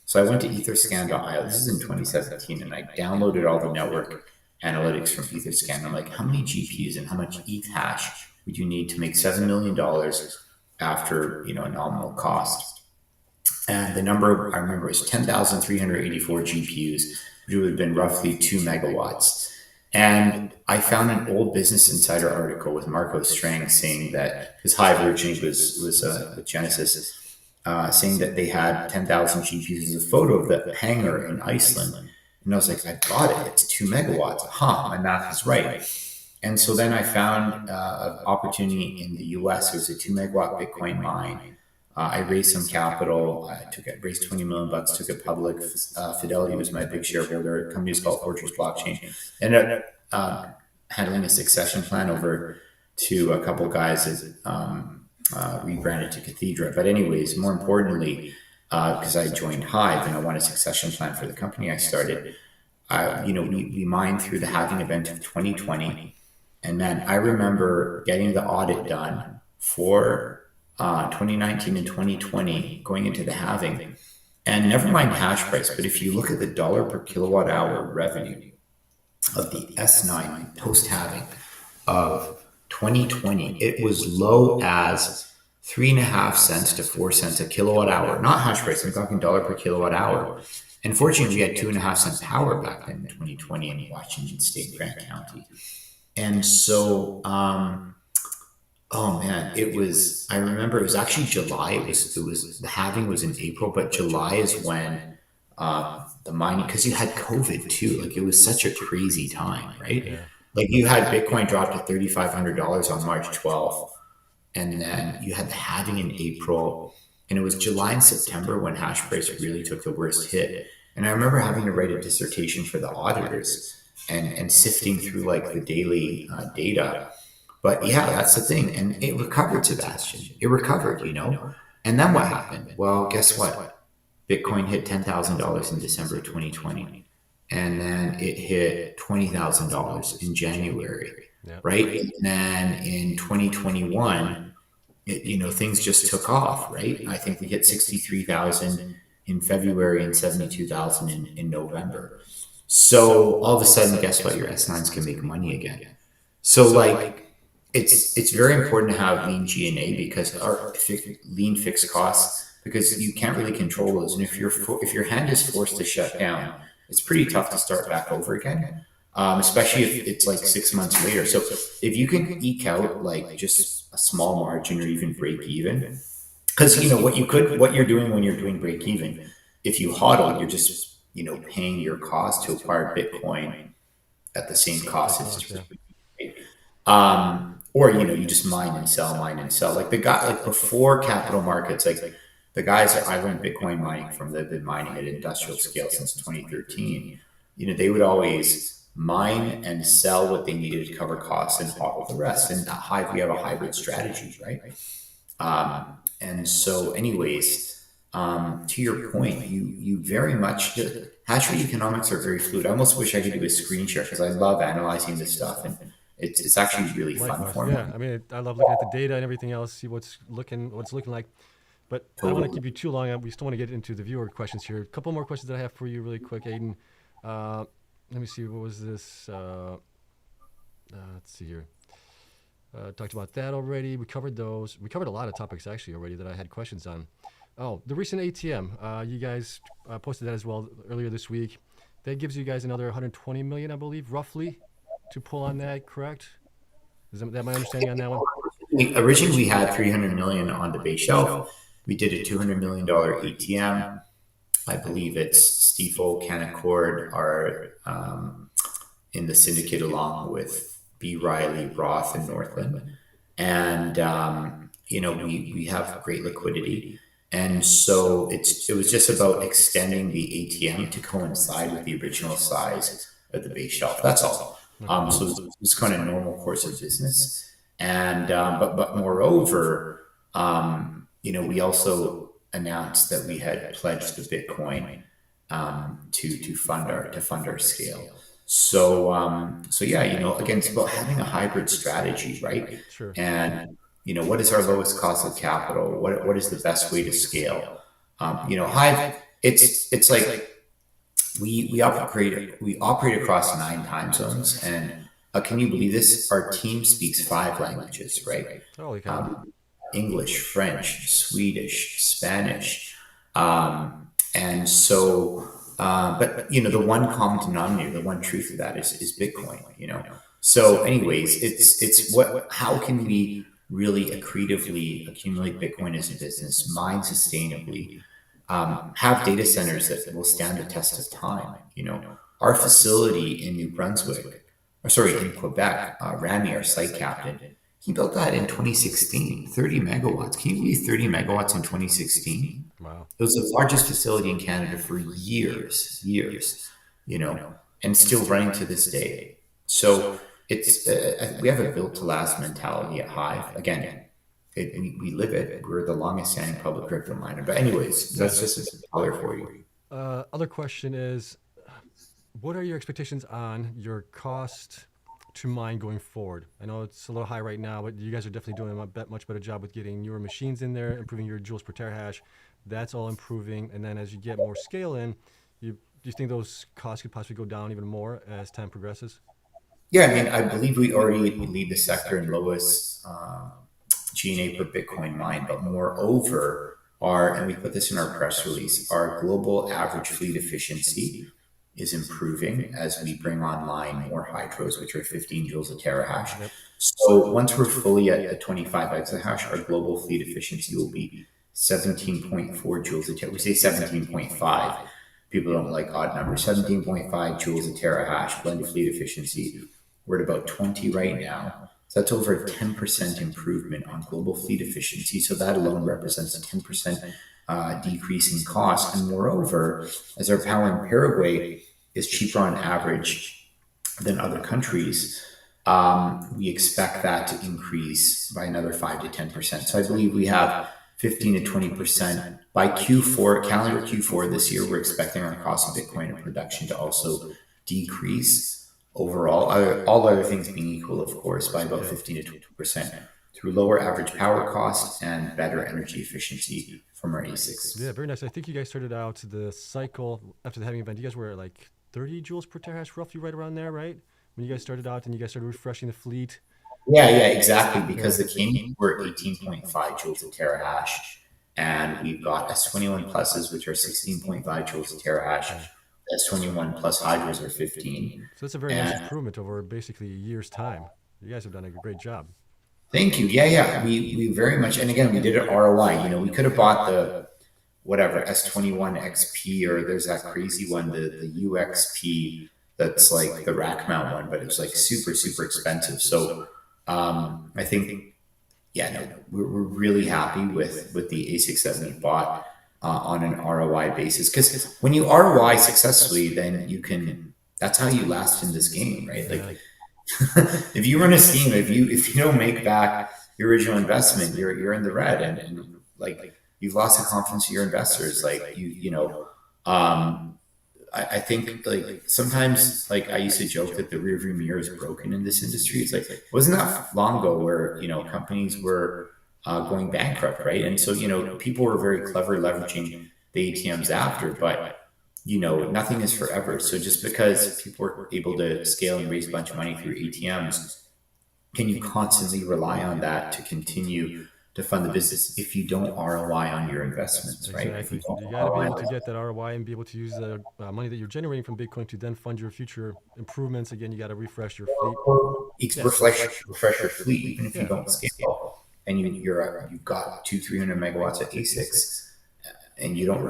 So I went to etherscan.io. This is in 2017, and I downloaded all the network analytics from Etherscan. I'm like, how many GPUs and how much ETH hash would you need to make $7 million after a nominal cost? And the number I remember was 10,384 GPUs, which would have been roughly 2 megawatts. And I found an old Business Insider article with Marco Strang saying that, because Hive originally was with Genesis, saying that they had 10,000 GPUs as a photo of the hangar in Iceland. And I was like, I got it. It's 2 megawatts. My math is right. And so then I found an opportunity in the US. It was a 2 megawatt Bitcoin mine. I raised some capital. I raised $20 million, took it public. Fidelity was my big shareholder. The company is called Fortress Blockchain. Ended up handling a succession plan over to a couple guys that rebranded to Cathedra. But anyways, more importantly, because I joined Hive and I want a succession plan for the company I started, we mined through the halving event of 2020. And then I remember getting the audit done for 2019 and 2020 going into the halving, and never mind hash price, but if you look at the dollar per kilowatt hour revenue of the S9 post halving of 2020, it was low as 3.5 cents to 4 cents a kilowatt hour, not hash price. I'm talking dollar per kilowatt hour. And fortunately, we had 2.5 cent power back then in 2020 in Washington State, Grant County. And so, oh man, I remember it was actually July. It was the halving was in April, but July is when the mining, because you had COVID too. Like, it was such a crazy time, right? Yeah. Like, you had Bitcoin drop to $3,500 on March 12th. And then you had the halving in April, and it was July and September when hash price really took the worst hit. And I remember having to write a dissertation for the auditors and sifting through like the daily data. But yeah, that's the thing. And it recovered, Sebastian. It recovered, And then what happened? Well, guess what? Bitcoin hit $10,000 in December 2020. And then it hit $20,000 in January, right? And then in 2021, things just took off, right? I think we hit 63,000 in February and 72,000 in November. So all of a sudden, guess what? Your S9s can make money again. So like, it's very important to have lean G&A because our lean fixed costs, because you can't really control those. And if your hand is forced to shut down, it's pretty tough to start back over again. Especially if it's like 6 months later. So if you can eke out like just a small margin or even break even, because what you're doing when you're doing break even, if you hodl, you're just paying your cost to acquire Bitcoin at the same cost as just or you just mine and sell. Like the guy, like before capital markets, like the guys that I learned Bitcoin mining from, they've been mining at industrial scale since 2013. They would always mine and sell what they needed to cover costs and hodl the rest. And at Hive, we have a hybrid strategy, right? And so anyways, to your point, you very much, hash rate economics are very fluid. I almost wish I could do a screen share because I love analyzing this stuff, and it's actually really fun for me. Yeah, I mean, I love looking at the data and everything else, see what's looking like. But I don't want to keep you too long. We still want to get into the viewer questions here. A couple more questions that I have for you really quick, Aydin. Let me see, what was this? Let's see here. Talked about that already. We covered those. We covered a lot of topics actually already that I had questions on. Oh, the recent ATM. You guys posted that as well earlier this week. That gives you guys another 120 million, I believe, roughly, to pull on that, correct? Is that my understanding on that one? Originally, we had 300 million on the base shelf. We did a $200 million ATM. I believe it's Stifel, Canaccord are in the syndicate along with B. Riley, Roth, and Northland. And, we have great liquidity. And so it was just about extending the ATM to coincide with the original size of the base shelf. That's all. So it's kind of normal course of business. And but moreover, we also announced that we had pledged the Bitcoin to fund our scale. So yeah, again, it's about having a hybrid strategy, right? Sure. And what is our lowest cost of capital? What is the best way to scale? Hive, it's like we operate across 9 time zones, and can you believe this? Our team speaks 5 languages, right? Holy cow. English, French, Swedish, Spanish, and so. But the one common denominator, the one truth of that is Bitcoin. So, anyways, it's what how can we really accretively accumulate Bitcoin as a business, mine sustainably, have data centers that will stand the test of time. Our facility in New Brunswick, or sorry, in Quebec, Rami, our site captain, he built that in 2016, 30 megawatts. Can you believe 30 megawatts in 2016? Wow. It was the largest facility in Canada for years, and still running to this day. So it's we have a built to last mentality at Hive. Again, we live it. We're the longest standing public crypto miner. But anyways, that's just a color for you. Other question is, what are your expectations on your cost to mine going forward? I know it's a little high right now, but you guys are definitely doing a much better job with getting newer machines in there, improving your joules per terahash. That's all improving. And then as you get more scale in, do you think those costs could possibly go down even more as time progresses? Yeah, I mean, I believe we already lead the sector in lowest G&A per Bitcoin mine, but moreover, and we put this in our press release, our global average fleet efficiency is improving as we bring online more hydros, which are 15 joules a terahash. Yep. So once we're fully at 25 exahash, our global fleet efficiency will be 17.4 joules a terahash. We say 17.5. People don't like odd numbers. 17.5 joules a terahash blended fleet efficiency. We're at about 20 right now. So that's over a 10% improvement on global fleet efficiency. So that alone represents a 10% decrease in cost. And moreover, as our power in Paraguay is cheaper on average than other countries, we expect that to increase by another 5 to 10%. So I believe we have 15 to 20% by Q4, calendar Q4 this year. We're expecting our cost of Bitcoin and production to also decrease overall, all other things being equal, of course, by about 15 to 20% through lower average power costs and better energy efficiency from our ASICs. Yeah, very nice. I think you guys started out the cycle after the halving event. You guys were at like 30 joules per terahash, roughly right around there, right? When you guys started out and you guys started refreshing the fleet. Yeah, exactly. Because the King were 18.5 joules a terahash, and we've got S21 pluses, which are 16.5 joules a terahash. S21 plus hydros are 15. So that's a very nice improvement over basically a year's time. You guys have done a great job. Thank you. Yeah. We very much, and again, we did it ROI. We could have bought the whatever S21 XP, or there's that crazy one, the UXP, that's like the rack mount one, but it's like super, super expensive. So I think, we're really happy with the ASICs that we bought on an ROI basis. Because when you ROI successfully, then that's how you last in this game, right? Like, if you run a scheme, if you don't make back your original investment, you're in the red, and like you've lost the confidence of your investors. Like I think like sometimes, like I used to joke that the rearview mirror is broken in this industry. It's like, wasn't that long ago where companies were going bankrupt, right? And so people were very clever leveraging the ATMs after, but nothing is forever. So just because people were able to scale and raise a bunch of money through ATMs, can you constantly rely on that to continue to fund the business if you don't ROI on your investments, right? Exactly. You got to be able to get that ROI and be able to use the money that you're generating from Bitcoin to then fund your future improvements. Again, you got to refresh your fleet. Refresh your fleet, even if you don't scale, and you've got 200-300 megawatts of ASICs, and you don't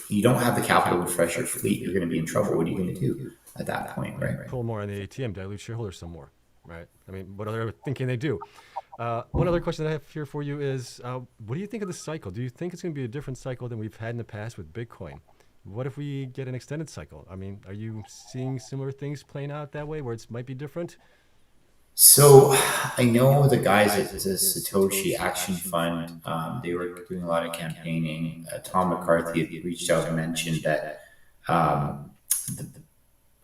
you don't have the capital to refresh your fleet, you're going to be in trouble. What are you going to do at that point, right? Pull more on the ATM, dilute shareholders some more, right? I mean, what are they thinking they do? One other question that I have here for you is, what do you think of the cycle? Do you think it's going to be a different cycle than we've had in the past with Bitcoin? What if we get an extended cycle? I mean, are you seeing similar things playing out that way where it might be different? So I know the guys at the Satoshi Action Fund, they were doing a lot of campaigning. Tom McCarthy had reached out and mentioned that the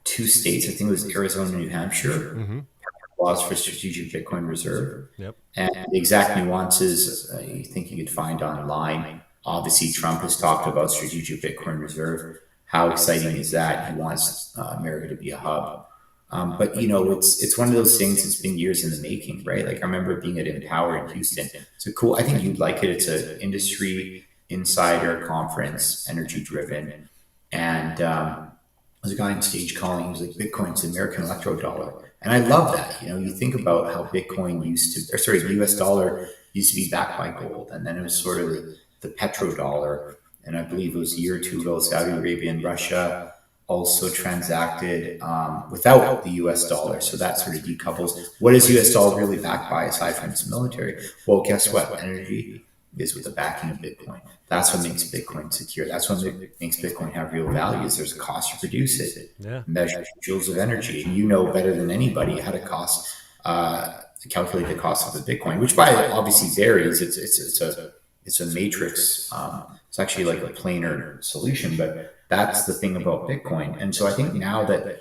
2 states, I think it was Arizona and New Hampshire, laws for strategic Bitcoin reserve. Yep. And the exact nuances, I think you could find online. Obviously, Trump has talked about strategic Bitcoin reserve how exciting is that? He wants America to be a hub. But it's one of those things that's been years in the making, right? Like I remember being at Empower in Houston. It's a cool. I think you'd like it. It's an industry insider conference, energy driven, and there's a guy on stage calling. He was like, "Bitcoin's the American electrodollar," and I love that. You think about how Bitcoin the U.S. dollar used to be backed by gold, and then it was sort of the petrodollar. And I believe it was a year or two ago, Saudi Arabia and Russia also transacted without the US dollar. So that sort of decouples. What is US dollar really backed by aside from its military? Well, guess what? Energy is with the backing of Bitcoin. That's what makes Bitcoin secure. That's what makes Bitcoin have real value. Is there's a cost to produce it. Yeah. Measure joules of energy. And you know better than anybody how to calculate the cost of the Bitcoin, which by obviously varies. It's a matrix. It's actually like a planar solution, but that's the thing about Bitcoin. And so I think now that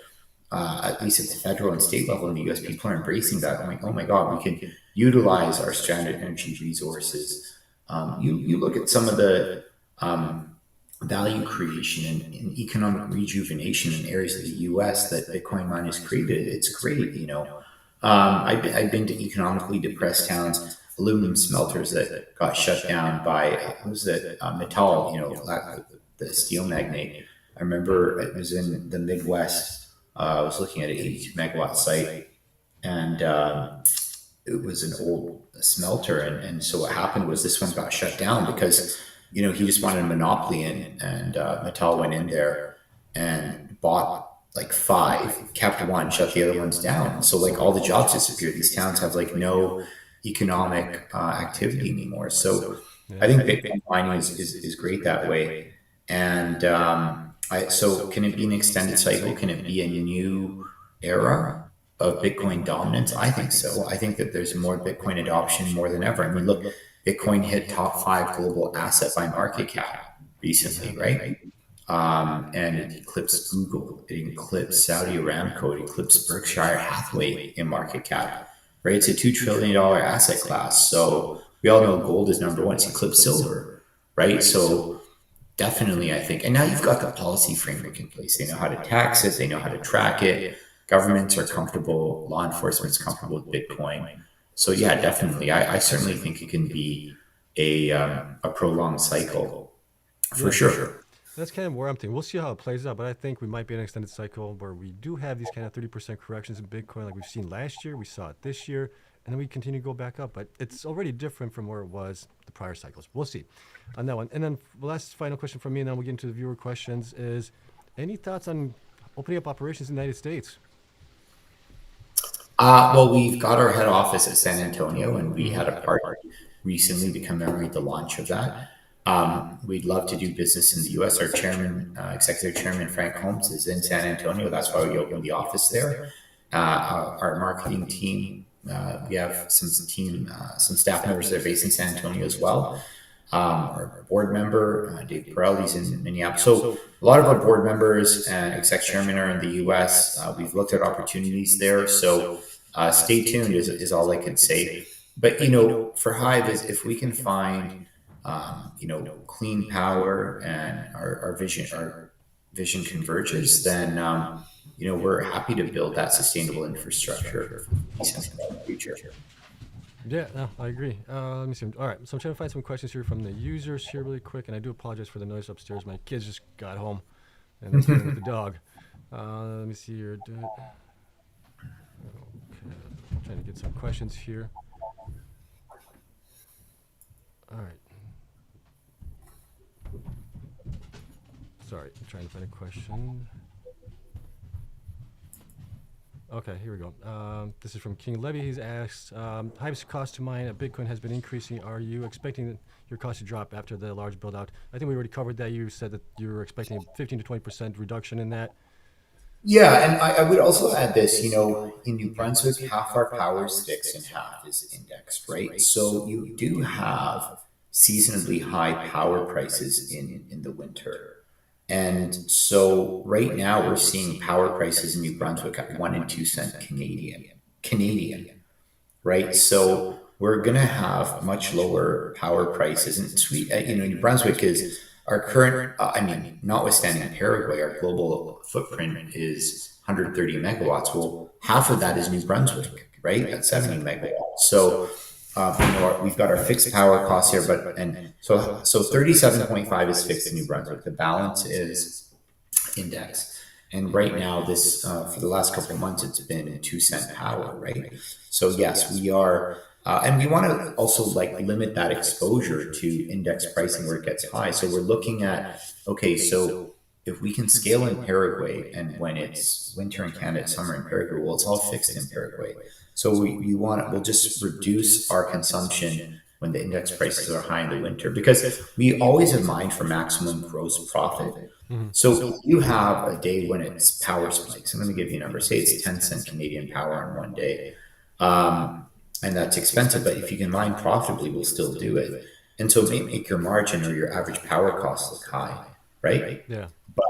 at least at the federal and state level in the US, people are embracing that. I'm like, oh my God, we can utilize our stranded energy resources. You look at some of the value creation and economic rejuvenation in areas of the US that Bitcoin miners created. It's great, I've been to economically depressed towns, aluminum smelters that got shut down by Metal, the steel magnate. I remember it was in the Midwest. I was looking at an 82 megawatt site, and it was an old smelter. And so what happened was this one got shut down because he just wanted a monopoly, and Metal went in there and bought like 5, kept one, shut the other ones down. So like all the jobs disappeared. These towns have like no economic activity anymore. So I think Bitcoin mining is great that way. And so can it be an extended cycle? Can it be a new era of Bitcoin dominance? I think so. I think that there's more Bitcoin adoption more than ever. I mean, look, Bitcoin hit top 5 global asset by market cap recently, right? And it eclipsed Google, it eclipsed Saudi Aramco, it eclipsed Berkshire Hathaway in market cap, right? It's a $2 trillion asset class. So we all know gold is number 1. It's eclipsed silver, right? So definitely, I think, and now you've got the policy framework in place. They know how to tax it. They know how to track it. Governments are comfortable. Law enforcement's comfortable with Bitcoin. So yeah, definitely. I certainly think it can be a prolonged cycle for sure. That's kind of where I'm thinking. We'll see how it plays out, but I think we might be in an extended cycle where we do have these kind of 30% corrections in Bitcoin like we've seen last year. We saw it this year, and then we continue to go back up. But it's already different from where it was the prior cycles. We'll see on that one. And then the last final question from me, and then we'll get into the viewer questions, is any thoughts on opening up operations in the United States? Well, we've got our head office at San Antonio, and we had a party recently to commemorate the launch of that. We'd love to do business in the U.S. Our chairman, executive chairman, Frank Holmes, is in San Antonio. That's why we opened the office there. Our marketing team, we have some staff members that are based in San Antonio as well. Our board member, Dave Perel, he's in Minneapolis. So a lot of our board members and exec chairmen are in the U.S. We've looked at opportunities there. So stay tuned is all I can say. But, for Hive, if we can find clean power and our vision converges, then we're happy to build that sustainable infrastructure for the future. Yeah, no, I agree. Let me see. All right, so I'm trying to find some questions here from the users here really quick, and I do apologize for the noise upstairs. My kids just got home, and they're playing with the dog. Let me see here. Okay, I'm trying to get some questions here. All right. Sorry, I'm trying to find a question. Okay, here we go. This is from King Levy. He's asked, Hive's cost to mine at Bitcoin has been increasing. Are you expecting your cost to drop after the large build out? I think we already covered that. You said that you were expecting a 15 to 20% reduction in that. Yeah, and I would also add this, in New Brunswick, half our power is fixed and half is indexed, right? So you do have seasonably high power prices in the winter. And so right now we're seeing power prices in New Brunswick at 1 and 2 cents Canadian, right? So we're going to have much lower power prices. And New Brunswick our current, notwithstanding Paraguay, our global footprint is 130 megawatts. Well, half of that is New Brunswick, right? At 70 megawatts. So, we've got our fixed power costs here, so 37.5 is fixed in New Brunswick. The balance is index. And right now, this for the last couple of months, it's been 2-cent power, right? So yes, we are, and we want to also like limit that exposure to index pricing where it gets high. So we're looking at, okay, so if we can scale in Paraguay, and when it's winter in Canada, summer in Paraguay, well, it's all fixed in Paraguay. So we'll just reduce our consumption when the index prices are high in the winter, because we always have mind for maximum gross profit. So you have a day when it's power spikes. I'm going to give you a number. Say it's 10-cent Canadian power on one day. And that's expensive, but if you can mine profitably, we'll still do it. And so make your margin or your average power costs look high, right? Yeah. But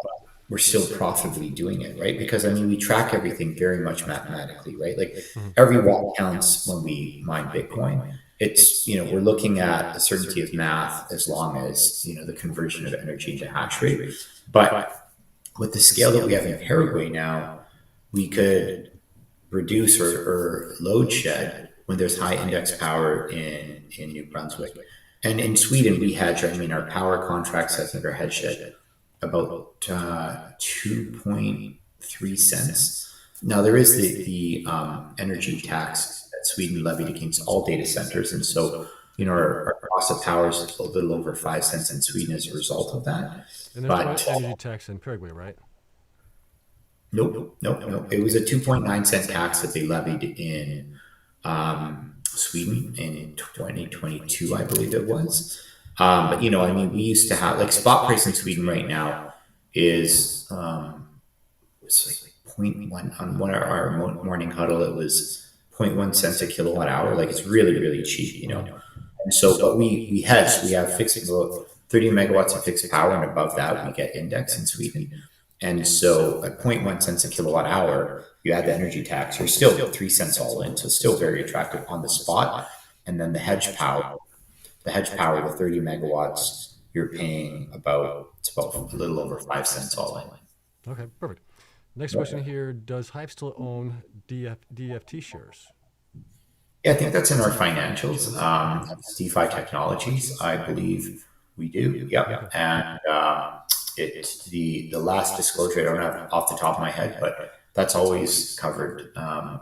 we're still profitably doing it, right? Because we track everything very much mathematically, right? Like every watt counts when we mine Bitcoin. It's, we're looking at the certainty of math as long as, the conversion of energy into hash rate. But with the scale that we have in Paraguay now, we could reduce or load shed when there's high index power in New Brunswick. And in Sweden, we hedge, our power contracts, I think, are hedged at about 2.3 cents. Now, there is the energy tax that Sweden levied against all data centers. And so, our cost of power is a little over 5 cents in Sweden as a result of that. And there's no energy tax in Paraguay, right? Nope. It was a 2.9 cent tax that they levied in Sweden in 2022, I believe it was. But we used to have like spot price in Sweden right now is it's like 0.1 on one of our morning huddle. It was 0.1 cents a kilowatt hour. Like it's really, really cheap, And so, but we hedge. We have fixed 30 megawatts of fixed power, and above that we get index in Sweden. And so at 0.1 cents a kilowatt hour, you add the energy tax, you're still 3 cents all in. So it's still very attractive on the spot. And then the hedge power, the 30 megawatts, you're paying about a little over 5 cents all in. Okay, perfect. Next question here, does Hive still own DFT shares? Yeah, I think that's in our financials. DeFi Technologies, I believe we do. Yep. And the last disclosure, I don't have off the top of my head, but that's always covered.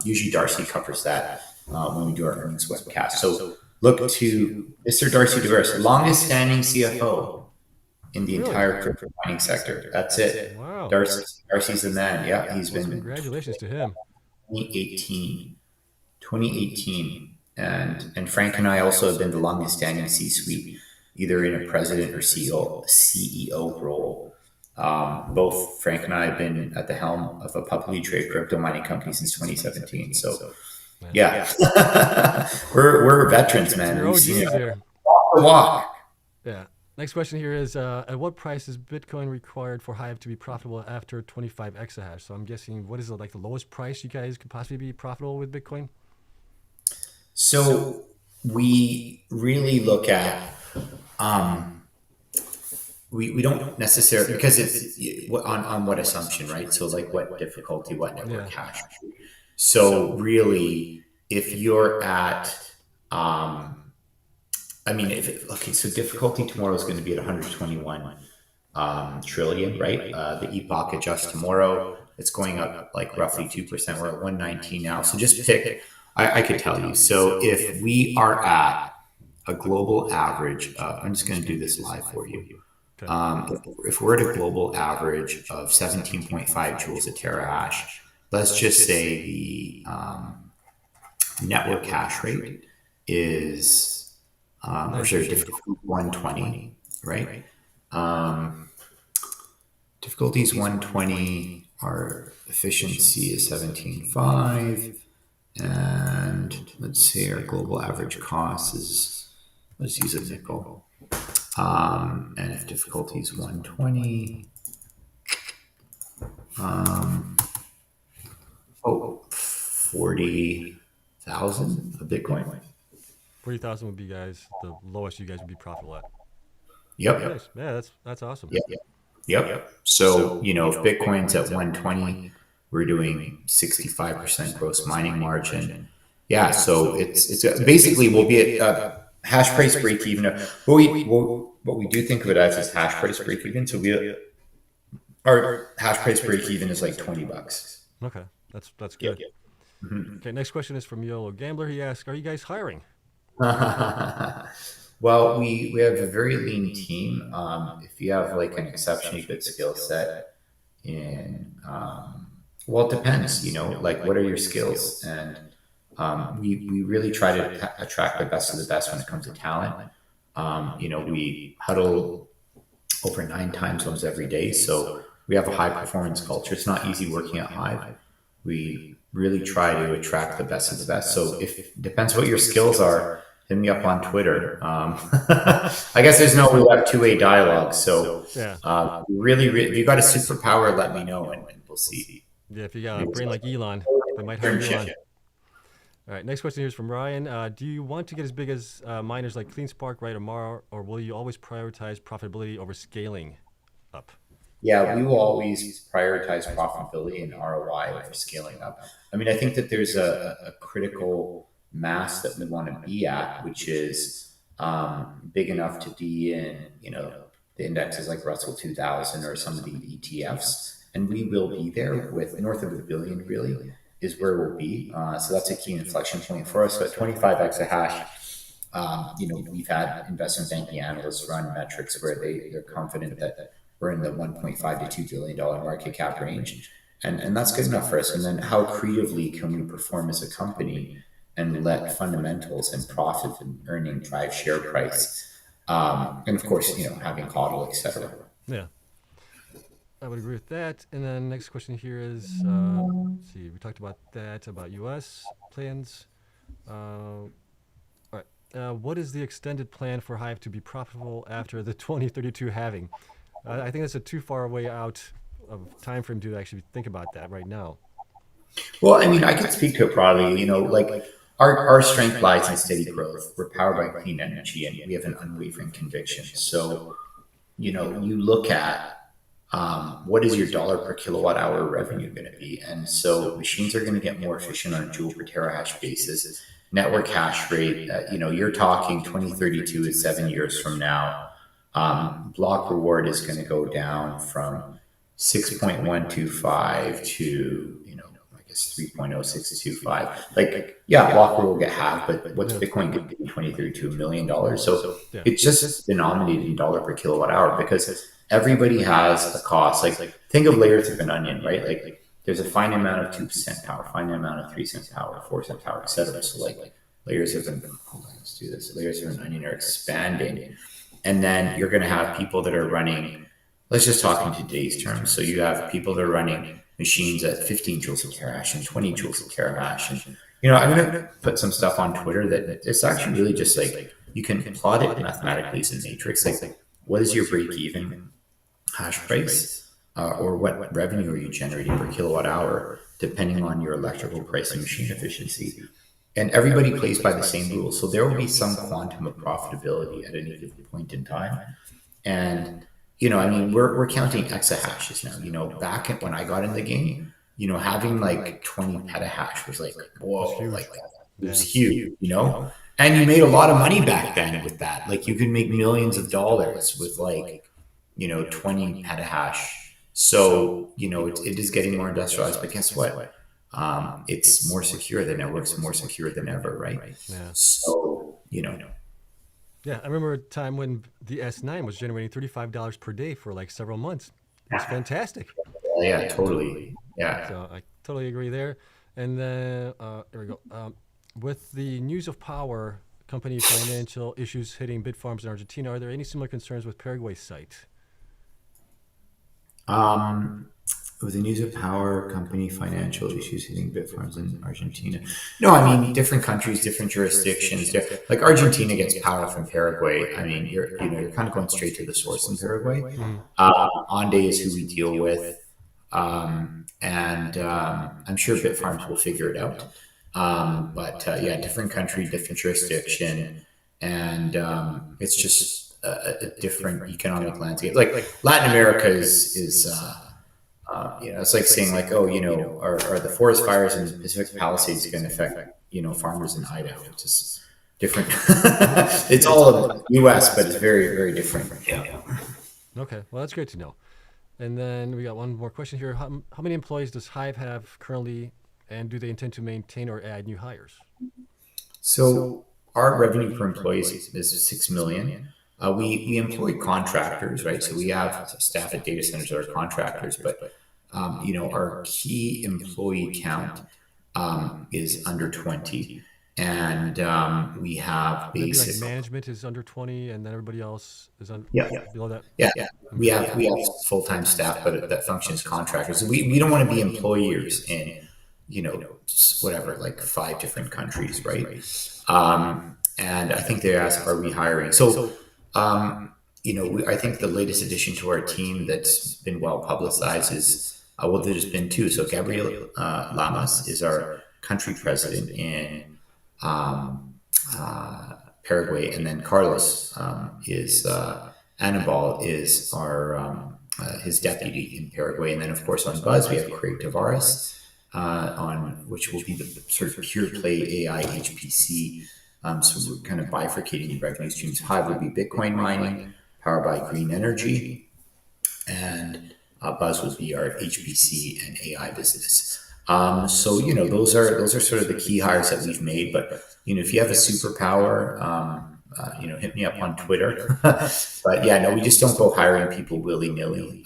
Usually Darcy covers that when we do our earnings webcast. So look to Mr. Darcy DeVers, longest standing CFO in the entire crypto mining sector. That's it. Wow. Darcy's the man. Yeah, he's been. Congratulations to him. 2018. And Frank and I also have been the longest standing C-suite, either in a president or CEO role. Both Frank and I have been at the helm of a publicly traded crypto mining company since 2017. So, yeah, we're veterans, man. You're OGs there. Walk. Yeah. Next question here is, at what price is Bitcoin required for Hive to be profitable after 25 exahash? So I'm guessing, what is like the lowest price you guys could possibly be profitable with Bitcoin? So we really look at, we don't necessarily, because it's on what assumption, right? So like what difficulty, what network hash. So really, if you're at, so difficulty tomorrow is going to be at 121 trillion, right? The epoch adjusts tomorrow. It's going up like roughly 2%. We're at 119 now. So just pick, I could tell you. So if we are at a global average, I'm just going to do this live for you. Okay. If we're at a global average of 17.5 joules a terahash, let's just say the network hash rate is difficulty 120, right? Difficulty is 120. Our efficiency is 17.5, and let's say our global average cost is, let's use a nickel. And if difficulty is 120, 40,000 a Bitcoin. 40,000 would be, guys, the lowest you guys would be profitable at. Yep. Nice. Yeah, that's awesome. Yep. Yep. So, if Bitcoin's at 120, we're doing 65% gross mining margin. Yeah. So it's basically we'll be at hash price break even. What we do think of it as is hash price break even. So our hash price break even is like $20. Okay, that's good. Mhm. Okay, next question is from Yolo Gambler. He asks, "Are you guys hiring?" Well, we have a very lean team. If you have like an exceptionally good skill set in, well, it depends, like what are your skills? And we really try to attract the best of the best when it comes to talent. We huddle over 9 time zones every day. So we have a high performance culture. It's not easy working at Hive. We really try to attract the best of the best. So if depends what your skills are, hit me up on Twitter. I guess there's no, we have two-way dialogue. So Yeah, if you got a superpower, let me know and we'll see. yeah. If you got a brain like Elon, they might hire you on. All right, next question here is from Ryan. Do you want to get as big as miners like Cleanspark, Riot, or Mara, or will you always prioritize profitability over scaling up? Yeah, we will always prioritize profitability and ROI over scaling up. I mean, I think that there's a critical mass that we want to be at, which is big enough to be in, the indexes like Russell 2000 or some of the ETFs. And we will be there with north of $1 billion, really, is where we'll be. So that's a key inflection point for us. So at 25 exahash, we've had investment banking analysts run metrics where they're confident that we're in the 1.5 to $2 billion market cap range. And that's good enough for us. And then how creatively can we perform as a company and let fundamentals and profit and earning drive share price? And of course, having coddle, et cetera. Yeah, I would agree with that. And then next question here is, let's see, we talked about that, about U.S. plans. All right. What is the extended plan for Hive to be profitable after the 2032 halving? I think that's a too far way out of time frame to actually think about that right now. Well, I mean, I can speak to it broadly. Like our strength lies in steady growth. We're powered by clean energy, and we have an unwavering conviction. So, you look at what is your dollar per kilowatt hour revenue going to be, and so machines are going to get more efficient on a joule per terahash basis. Network hash rate, you're talking 2032 is 7 years from now. Block reward is going to go down from 6.125 to 3.0625. Like, yeah, block reward will get half, but what's Bitcoin going to be in 2032? $1 million. So it's just denominated in dollar per kilowatt hour because everybody has a cost. Like, think of layers of an onion, right? Like there's a fine amount of 2% power, fine amount of 3-cent power, 4-cent power, etc. So like layers of an let's do this. Layers of an onion are expanding, and then you're going to have people that are running. Let's just talk in today's terms. So you have people that are running machines at 15 joules of terahash and 20 joules of terahash, and I'm going to put some stuff on Twitter that it's actually really just like you can plot it mathematically as a matrix. Like, what is your break even hash price, or what revenue are you generating per kilowatt hour, depending on your electrical price and machine efficiency. And everybody plays by the same rules. So there will be some quantum of profitability at any given point in time. And, we're counting exahashes now. Back when I got in the game, having like 20 petahash was like, whoa, like it was huge, And you made a lot of money back then with that. Like you could make millions of dollars with like, 20 petahash. So, it is getting more industrialized, but guess what? It's more secure. The network's more secure than ever, right? Yeah. So, Yeah, I remember a time when the S9 was generating $35 per day for like several months. It's fantastic. Yeah, totally. Yeah. So I totally agree there. And then, here we go. With the news of power, company financial issues hitting Bitfarms in Argentina, are there any similar concerns with Paraguay's site? With the news of power, company financial issues hitting Bitfarms in Argentina. No, I mean different countries, different jurisdictions. Like Argentina gets power from Paraguay. I mean, you're kind of going straight to the source in Paraguay. Ande is who we deal with, and I'm sure Bitfarms will figure it out. But yeah, different country, different jurisdiction, and it's just a different economic landscape. Like Latin America it's like saying like, oh, are the forest fires in the Pacific Palisades going to affect, farmers in Idaho? It's just different. It's all U.S., but it's very, very different. Yeah. Okay, well, that's great to know. And then we got one more question here. How many employees does Hive have currently, and do they intend to maintain or add new hires? So our revenue per employee is 6 million. We employ contractors, right? So we have staff at data centers that are contractors, but our key employee count is under 20. And we have Maybe like basic management is under 20, and then everybody else is below that. Yeah. We have full-time staff, but that functions contractors. We don't want to be employers in, whatever, like 5 different countries, right? And I think they asked, are we hiring? So, I think the latest addition to our team that's been well publicized is, there's been 2. So Gabriel Lamas is our country president in Paraguay, and then Carlos is Anibal is our his deputy in Paraguay, and then of course on Buzz we have Craig Tavares on which will be the sort of pure play AI HPC. So we're kind of bifurcating the revenue streams. Hive will be Bitcoin mining, powered by green energy, and Buzz will be our HPC and AI business. So those are sort of the key hires that we've made. But if you have a superpower, hit me up on Twitter. But yeah, no, we just don't go hiring people willy nilly.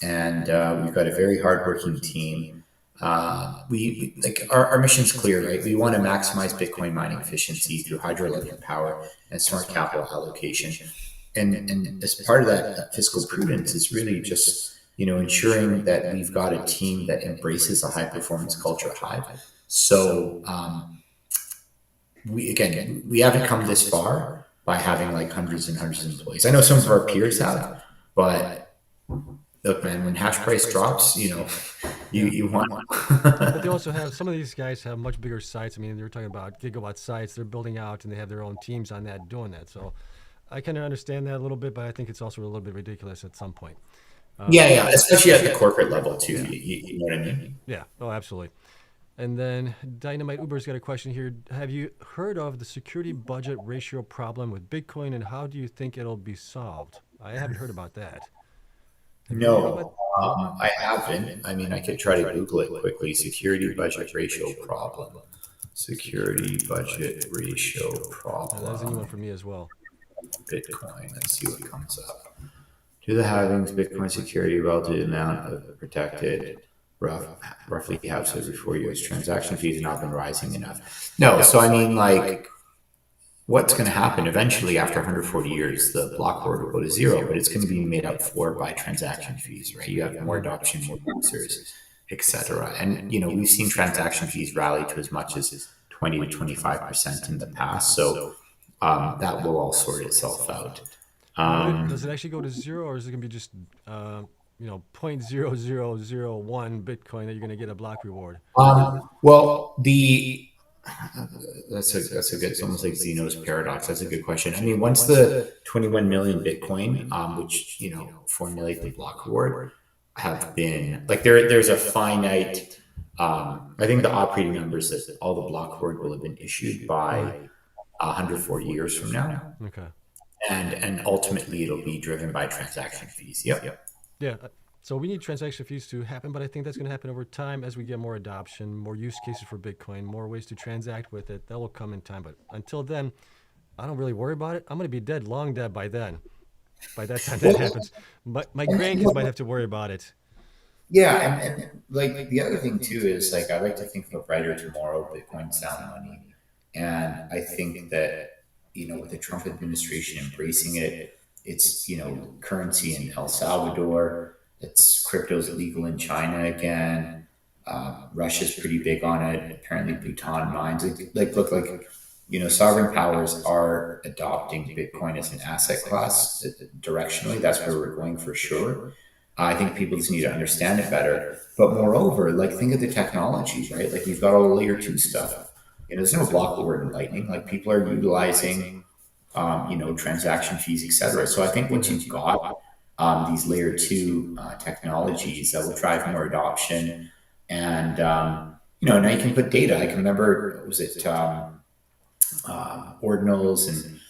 And we've got a very hardworking team. We like our mission's clear, right? We want to maximize Bitcoin mining efficiency through hydroelectric power and smart capital allocation. And as part of that fiscal prudence is really just ensuring that we've got a team that embraces a high performance culture at Hive. So we haven't come this far by having like hundreds and hundreds of employees. I know some of our peers have, but look, man, when hash price drops, you want. But they also have, some of these guys have much bigger sites. I mean, they're talking about gigawatt sites they're building out, and they have their own teams on that doing that. So I kind of understand that a little bit, but I think it's also a little bit ridiculous at some point. Yeah, especially at the corporate level too. You know what I mean? Yeah. Oh, absolutely. And then Dynamite Uber's got a question here. Have you heard of the security budget ratio problem with Bitcoin, and how do you think it'll be solved? I haven't heard about that. No, I haven't. I mean, I could try to Google it quickly. Security budget ratio problem. Security budget ratio problem. That's a new one for me as well. Bitcoin. Let's see what comes up. Do the halvings Bitcoin security relative amount of protected roughly halves every 4 years? Transaction fees have not been rising enough. No, so I mean, like, what's going to happen eventually after 140 years? The block reward will go to 0, but it's going to be made up for by transaction fees, right? You have more adoption, more users, etc. And we've seen transaction fees rally to as much as 20 to 25% in the past. So that will all sort itself out. Does it actually go to 0, or is it going to be just 0.0001 Bitcoin that you're going to get a block reward? Well, that's a good. It's almost like Zeno's paradox. That's a good question. I mean, once the 21 million Bitcoin, which formulate the block reward, have been like there's a finite. I think the operating numbers that all the block reward will have been issued by 140 years from now. Okay. And ultimately it'll be driven by transaction fees. Yep. Yeah. So we need transaction fees to happen, but I think that's going to happen over time as we get more adoption, more use cases for Bitcoin, more ways to transact with it. That will come in time. But until then, I don't really worry about it. I'm going to be dead, long dead by then. By that time that happens. But my grandkids might have to worry about it. Yeah. And like the other thing too is like, I like to think of a brighter tomorrow, Bitcoin sound money. And I think that, with the Trump administration embracing it, it's, currency in El Salvador, it's crypto's legal in China again. Russia's pretty big on it. Apparently Bhutan mines. Sovereign powers are adopting Bitcoin as an asset class directionally. That's where we're going for sure. I think people just need to understand it better. But moreover, think of the technology, right? Like we've got all the layer 2 stuff. There's no block reward in Lightning. Like people are utilizing transaction fees, etc. So I think once you've got these layer two technologies that will drive more adoption, and now you can put data. I can remember, was it ordinals and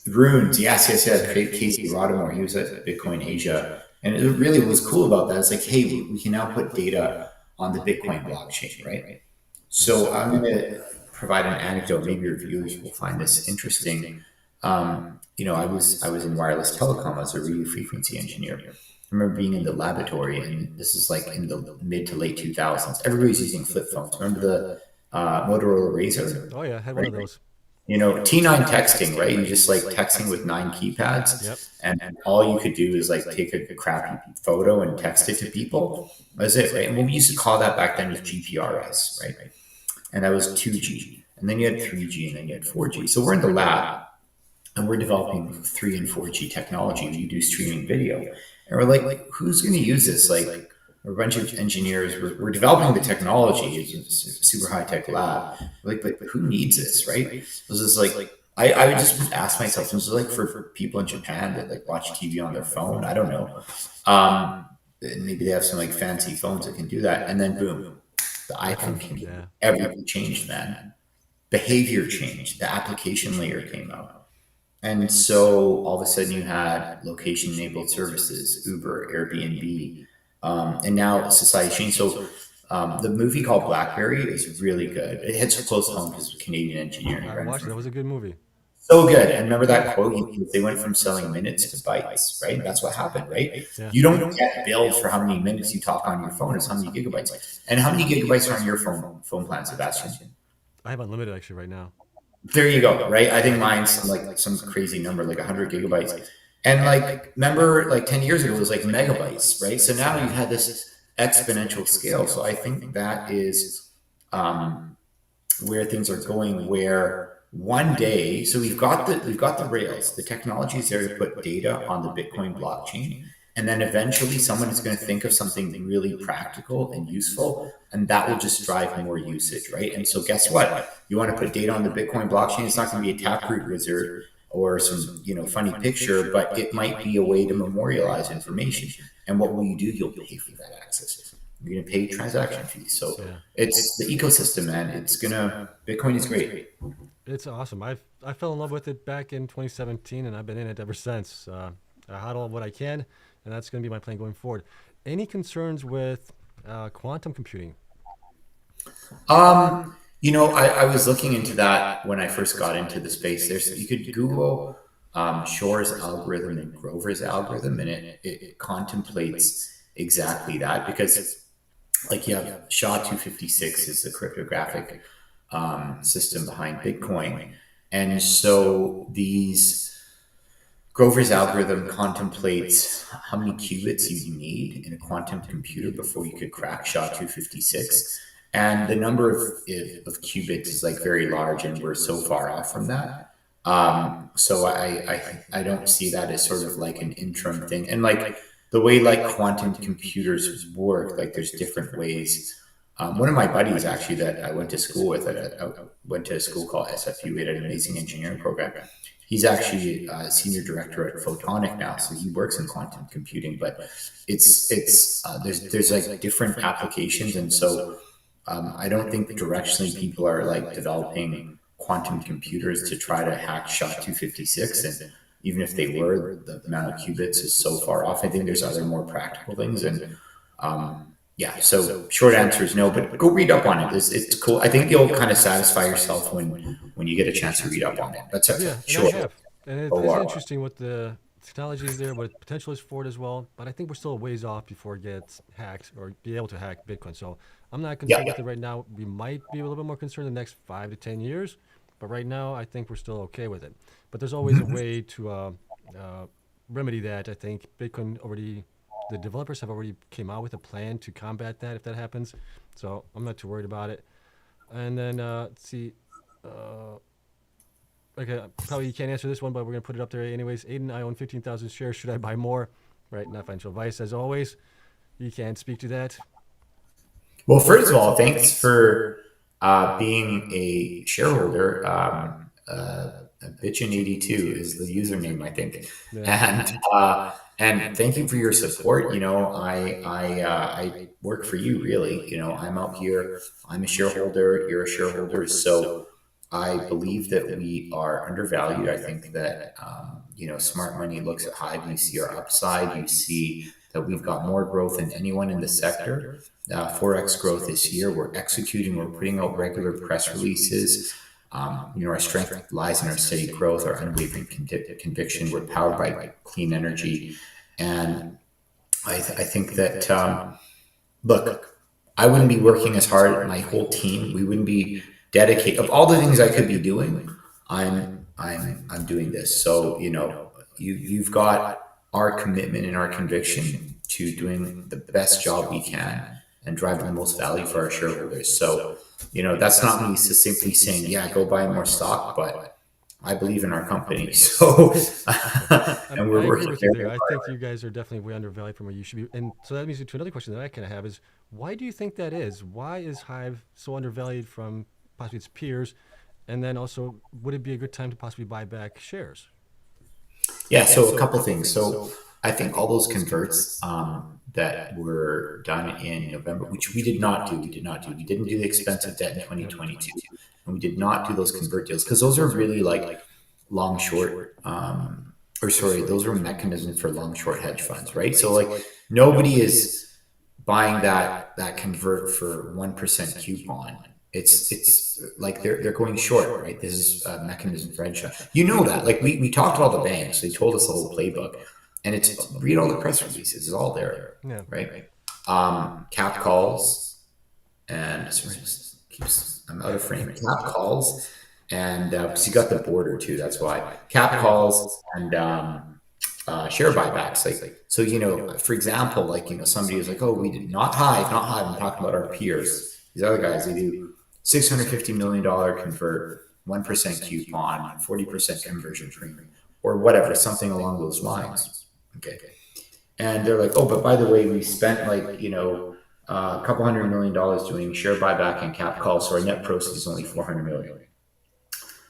runes? Yes. Casey Rodamore, he was at Bitcoin Asia, and it really was cool about that. It's like, hey, we can now put data on the Bitcoin blockchain, right? So I'm going to provide an anecdote. Maybe your viewers will find this interesting. I was in wireless telecom as a radio frequency engineer. I remember being in the laboratory, and this is like in the mid to late 2000s. Everybody's using flip phones. Remember the Motorola Razr? Oh yeah, I had one of those. T9 texting, right? You just like texting with 9 keypads. Yep. And all you could do is like take a crappy photo and text it to people. That's it, right? And what we used to call that back then was GPRS, right? And that was 2G. And then you had 3G, and then you had 4G. So we're in the lab, and we're developing 3 and 4G technology. We do streaming video. And we're like, who's going to use this? Like, we're a bunch of engineers. We're developing the technology. It's a super high-tech lab. We're like, but who needs this, right? It was just like, I would just ask myself, this is like for people in Japan that like watch TV on their phone. I don't know. Maybe they have some like fancy phones that can do that. And then boom, the iPhone came. Yeah. Everything changed, man. Behavior changed. The application layer came out. And so all of a sudden you had location-enabled services, Uber, Airbnb, and now society changed. So the movie called Blackberry is really good. It hits close home because of Canadian engineering. I watched it. That was a good movie. So good. And remember that quote? They went from selling minutes to bytes, right? That's what happened, right? Yeah. You don't get billed for how many minutes you talk on your phone. It's how many gigabytes. And how many gigabytes are on your phone plan, Sebastian? I have unlimited actually right now. There you go, right? I think mine's like some crazy number, like 100 gigabytes. And like, remember, like 10 years ago, it was like megabytes, right? So now you've had this exponential scale. So I think that is where things are going. Where one day, so we've got the rails, the technology is there to put data on the Bitcoin blockchain. And then eventually someone is going to think of something really practical and useful, and that will just drive more usage, right? And so guess what? You want to put data on the Bitcoin blockchain, it's not going to be a taproot wizard or some, funny picture, but it might be a way to memorialize information. And what will you do? You'll pay for that access. You're going to pay transaction fees. So it's the ecosystem, man. Bitcoin is great. It's awesome. I fell in love with it back in 2017, and I've been in it ever since. I hodl what I can, and that's going to be my plan going forward. Any concerns with quantum computing? I was looking into that when I first got into the space. You could Google Shor's algorithm and Grover's algorithm, and it contemplates exactly that, because like you have SHA-256 is the cryptographic system behind Bitcoin. And so Grover's algorithm contemplates how many qubits you need in a quantum computer before you could crack SHA-256. And the number of qubits is like very large, and we're so far off from that. So I don't see that as sort of like an interim thing. And like the way like quantum computers work, like there's different ways. One of my buddies actually that I went to school with, I went to a school called SFU. We had an amazing engineering program. He's actually a senior director at Photonic now, so he works in quantum computing. But there's like different applications, and so I don't think directionally people are like developing quantum computers to try to hack SHA-256, and even if they were, the amount of qubits is so far off. I think there's other more practical things, and so short answer is no, but go read up on it. It's cool. I think you'll kind of satisfy yourself when you get a chance to read up on it. That's sure. And it's interesting what the technology is there, what potential is for it as well. But I think we're still a ways off before it gets hacked or be able to hack Bitcoin. So I'm not concerned with it right now. We might be a little bit more concerned in the next 5 to 10 years. But right now, I think we're still okay with it. But there's always a way to remedy that. I think the developers have already came out with a plan to combat that if that happens. So I'm not too worried about it. And then let's see. Okay, probably you can't answer this one, but we're going to put it up there anyways. Aydin, I own 15,000 shares. Should I buy more? Right, not financial advice as always. You can't speak to that. Well, first of all, thanks for being a shareholder. Bitchin82 is the username, I think. Yeah. And thank you for your support. I work for you, really. I'm out here. I'm a shareholder. You're a shareholder. So I believe that we are undervalued. I think that smart money looks at Hive. You see our upside. You see that we've got more growth than anyone in the sector. 4x growth this year. We're executing. We're putting out regular press releases. Our strength lies in our steady growth, our unwavering conviction. We're powered by clean energy, and I think that look, I wouldn't be working as hard. My whole team, we wouldn't be dedicated. Of all the things I could be doing, I'm doing this. So you've got our commitment and our conviction to doing the best job we can and driving the most value for our shareholders. So that's not me succinctly saying, yeah, go buy more stock, but I believe in our company. So, and we're I agree working with you very there. I hard. think you guys are definitely way undervalued from where you should be. And so that leads me to another question that I kind of have is, why do you think that is? Why is Hive so undervalued from possibly its peers? And then also, would it be a good time to possibly buy back shares? Yeah, so a couple things. So I think all those converts that were done in November, which we did not do. We didn't do the expensive debt in 2022, and we did not do those convert deals because those are really like long short, those are mechanisms for long short hedge funds, right? So like nobody is buying that convert for 1% coupon. It's like they're going short, right? This is a mechanism for hedge fund. That. Like we talked to all the banks. They told us the whole playbook. And it's read all the press releases. It's all there, Yeah. right? Cap calls and I'm out of frame. Cap calls and so you got the border too. That's why cap calls and share buybacks. So for example, somebody was like, oh, we did not Hive. I'm talking about our peers. These other guys, they do $650 million convert, 1% coupon, 40% conversion premium, or whatever, something along those lines. Okay. And they're like, oh, but by the way, we spent a couple $100 million doing share buyback and cap calls, so our net proceeds is only $400 million.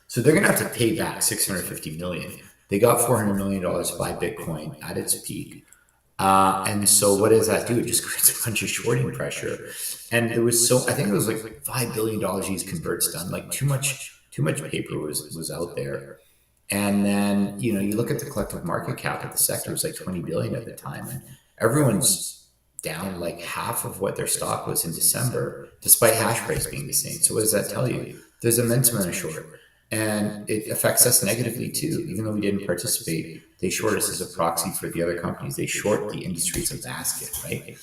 So they're going to have to pay back $650 million. They got $400 million to buy Bitcoin at its peak. And so what does that do? It just creates a bunch of shorting pressure. And there was I think it was like $5 billion these converts done. Like too much paper was out there. And then, you look at the collective market cap of the sector, it was like 20 billion at the time. And everyone's down like half of what their stock was in December, despite hash price being the same. So what does that tell you? There's immense amount of short. And it affects us negatively too. Even though we didn't participate, they short us as a proxy for the other companies. They short the industry as a basket, right?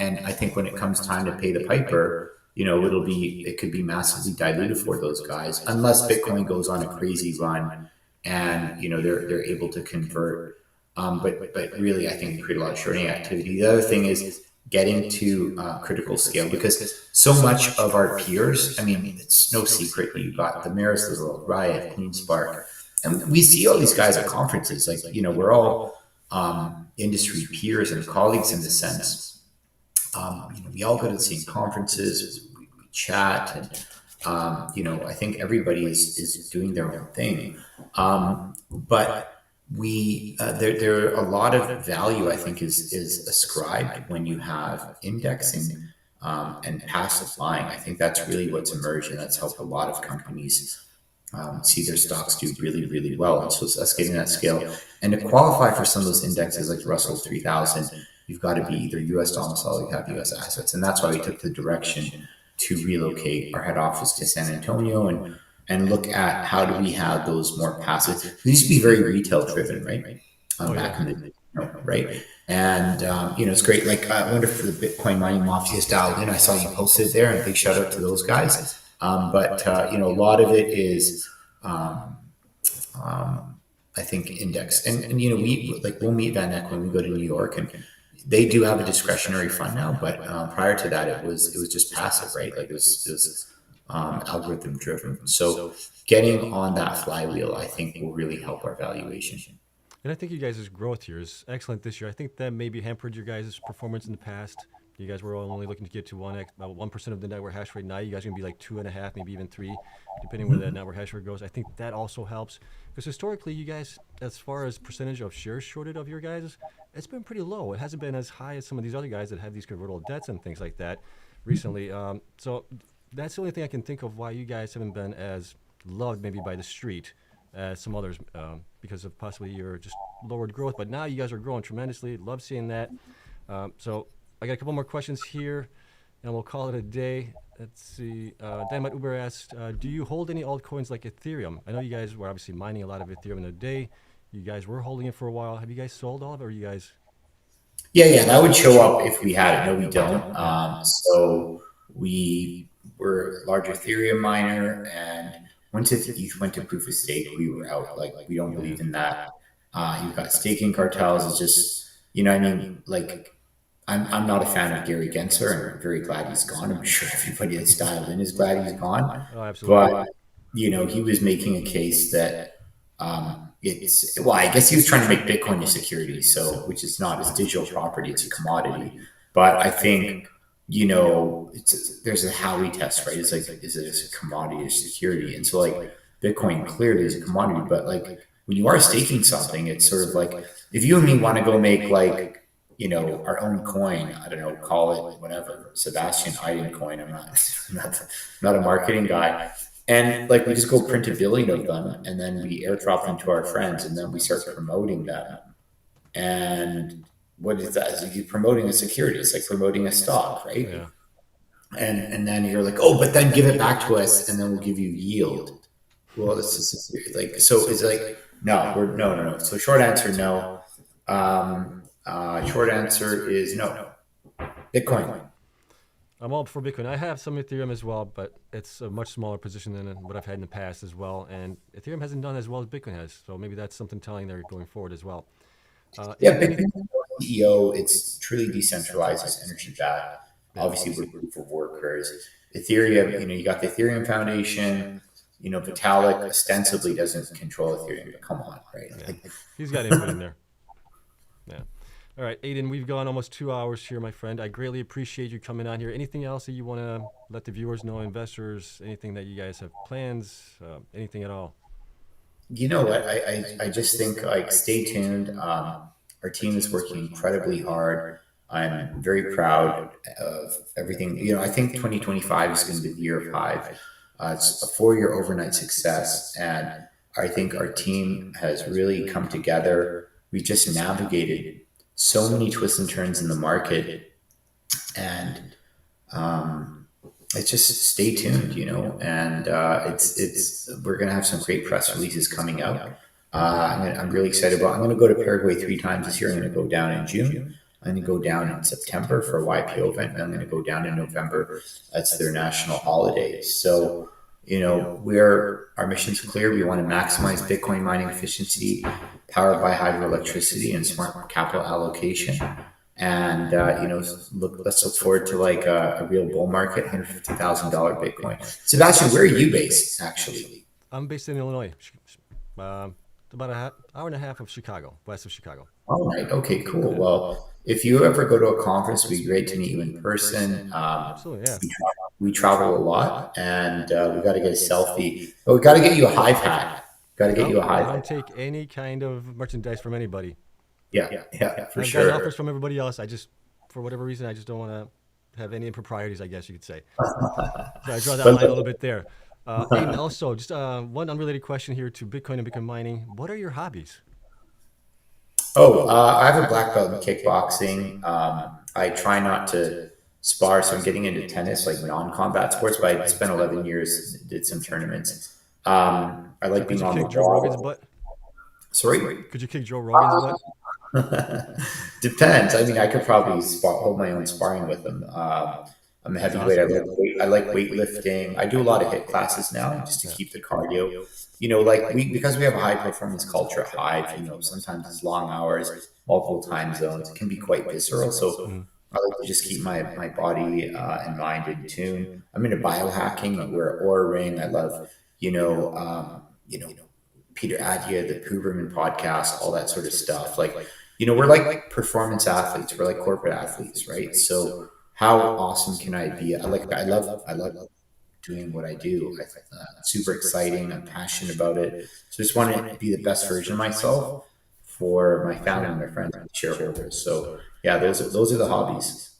And I think when it comes time to pay the piper, it could be massively diluted for those guys unless Bitcoin goes on a crazy run and they're able to convert. But really, I think create a lot of shorting activity. The other thing is getting to critical scale, because so much of our peers, I mean, it's no secret, you got the Maris of the world, Riot, Cleanspark, and we see all these guys at conferences. Like we're all industry peers and colleagues in the sense. We all go to the same conferences, we chat, and I think everybody is doing their own thing. But there a lot of value, I think, is ascribed when you have indexing and passive buying. I think that's really what's emerged, and that's helped a lot of companies see their stocks do really, really well. And so it's us getting that scale. And to qualify for some of those indexes like Russell 3000, you've got to be either U.S. domicile, you have U.S. assets. And that's why we took the direction to relocate our head office to San Antonio and look at how do we have those more passive. We used to be very retail driven, right? Back in the day, right? And it's great. Like I wonder if the Bitcoin mining mafia is dialed in. I saw you posted there, and big shout out to those guys. But a lot of it is, I think, index. And we'll meet Van Eck when we go to New York, and they do have a discretionary fund now, but prior to that, it was just passive, right? Like it was algorithm driven. So getting on that flywheel, I think, will really help our valuation. And I think you guys' growth here is excellent this year. I think that maybe hampered your guys' performance in the past. You guys were only looking to get to about 1% of the network hash rate. Now you guys are gonna be like 2.5, maybe even 3, depending where that network hash rate goes. I think that also helps because historically, you guys, as far as percentage of shares shorted of your guys, it's been pretty low. It hasn't been as high as some of these other guys that have these convertible debts and things like that recently. So that's the only thing I can think of why you guys haven't been as loved maybe by the street as some others because of possibly your just lowered growth. But now you guys are growing tremendously. Love seeing that. So I got a couple more questions here, and we'll call it a day. Let's see. Dynamite Uber asked, do you hold any altcoins like Ethereum? I know you guys were obviously mining a lot of Ethereum in a day. You guys were holding it for a while. Have you guys sold all of it, or you guys? Yeah, that would show up if we had it. No, we don't. So we were a large Ethereum miner, and once ETH went to proof of stake, we were out. Like, we don't believe in that. You've got staking cartels. It's just, you know what I mean? Like, I'm not a fan of Gary Gensler, and I'm very glad he's gone. I'm sure everybody that's dialed in is glad he's gone. Oh, absolutely. But, you know, he was making a case that well, I guess he was trying to make Bitcoin a security, so, which is not, it's digital property, it's a commodity. But I think, you know, there's a Howey test, right? It's like, is it a commodity or security? And so, like, Bitcoin clearly is a commodity, but like, when you are staking something, it's sort of like, if you and me want to go make, like, you know, our own coin, I don't know, call it whatever, Sebastian Aydin coin. I'm not a marketing guy. And like, we just go print a billion of them, and then we airdrop them to our friends, and then we start promoting them. And what is that? It's like you're promoting a security. It's like promoting a stock, right? Yeah. And then you're like, oh, but then give it back to us, and then we'll give you yield. Well, it's just like, so it's like, no. So short answer, no. Short answer is no. Bitcoin. I'm all for Bitcoin. I have some Ethereum as well, but it's a much smaller position than what I've had in the past as well. And Ethereum hasn't done as well as Bitcoin has, so maybe that's something telling there going forward as well. Bitcoin CEO, it's truly decentralized. It's energy backed. Obviously, we're proof of workers. Ethereum, you know, you got the Ethereum Foundation. You know, Vitalik ostensibly doesn't control Ethereum, but come on, right? Yeah. He's got input in there. Yeah. All right, Aydin, we've gone almost 2 hours here, my friend. I greatly appreciate you coming on here. Anything else that you want to let the viewers know, investors, anything that you guys have plans, anything at all? You know what? I just think, like, stay tuned. Our team is working incredibly hard. I'm very proud of everything. You know, I think 2025 is going to be the year of Hive. It's a 4-year overnight success, and I think our team has really come together. We just navigated so many twists and turns in the market, and it's just stay tuned, you know. And we're gonna have some great press releases coming out. I'm really excited about. I'm going to go to Paraguay 3 times this year. I'm going to go down in June. I'm going to go down in September for a YPO event, and I'm going to go down in November. That's their national holiday. So, you know, our mission's clear. We want to maximize Bitcoin mining efficiency, powered by hydroelectricity and smart capital allocation. And, you know, let's look forward to like a real bull market, $150,000 Bitcoin. Sebastian, where are you based, actually? I'm based in Illinois, about an hour and a half of Chicago, west of Chicago. All right. Okay, cool. Well, if you ever go to a conference, it'd be great to meet you in person. Absolutely, yeah. We travel a lot, and we got to get a selfie. But we got to get you a Hive hat. Got to get you a Hive. I don't take any kind of merchandise from anybody. Yeah, for I've sure. I've gotten offers from everybody else. I just, for whatever reason, I just don't want to have any improprieties, I guess you could say. So I draw that line a little bit there. And also, just one unrelated question here to Bitcoin and Bitcoin mining. What are your hobbies? I have a black belt in kickboxing. I try not to spar, so I'm getting into tennis, like non-combat sports, but I spent 11 years, did some tournaments. I like being on the Joe wall. Rogan's butt? Sorry? Could you kick Joe Rogan's butt? Depends. I mean, I could probably hold my own sparring with them. I'm a heavyweight. I like weightlifting. I do a lot of HIIT classes now just to keep the cardio. You know, like because we have a high performance culture at Hive, you know, sometimes it's long hours, multiple time zones. It can be quite visceral. So I like to just keep my body and mind in tune. I'm into biohacking. I wear an Oura ring. I love, Peter Attia, the Huberman podcast, all that sort of stuff. Like, you know, we're like performance athletes. We're like corporate athletes, right? So how awesome can I be? I love doing what I do. It's super exciting. I'm passionate about it. So I just want to be the best version of myself for my family, my friends, my shareholders. So yeah, those are the hobbies.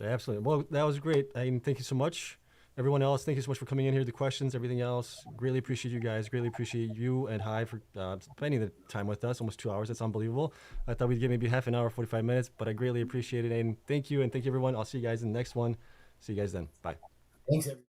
Absolutely. Well, that was great. And thank you so much. Everyone else, thank you so much for coming in here, the questions, everything else. Greatly appreciate you guys. Greatly appreciate you and Hive for spending the time with us, almost 2 hours. That's unbelievable. I thought we'd get maybe half an hour, 45 minutes, but I greatly appreciate it. And thank you, everyone. I'll see you guys in the next one. See you guys then. Bye. Thanks, everyone.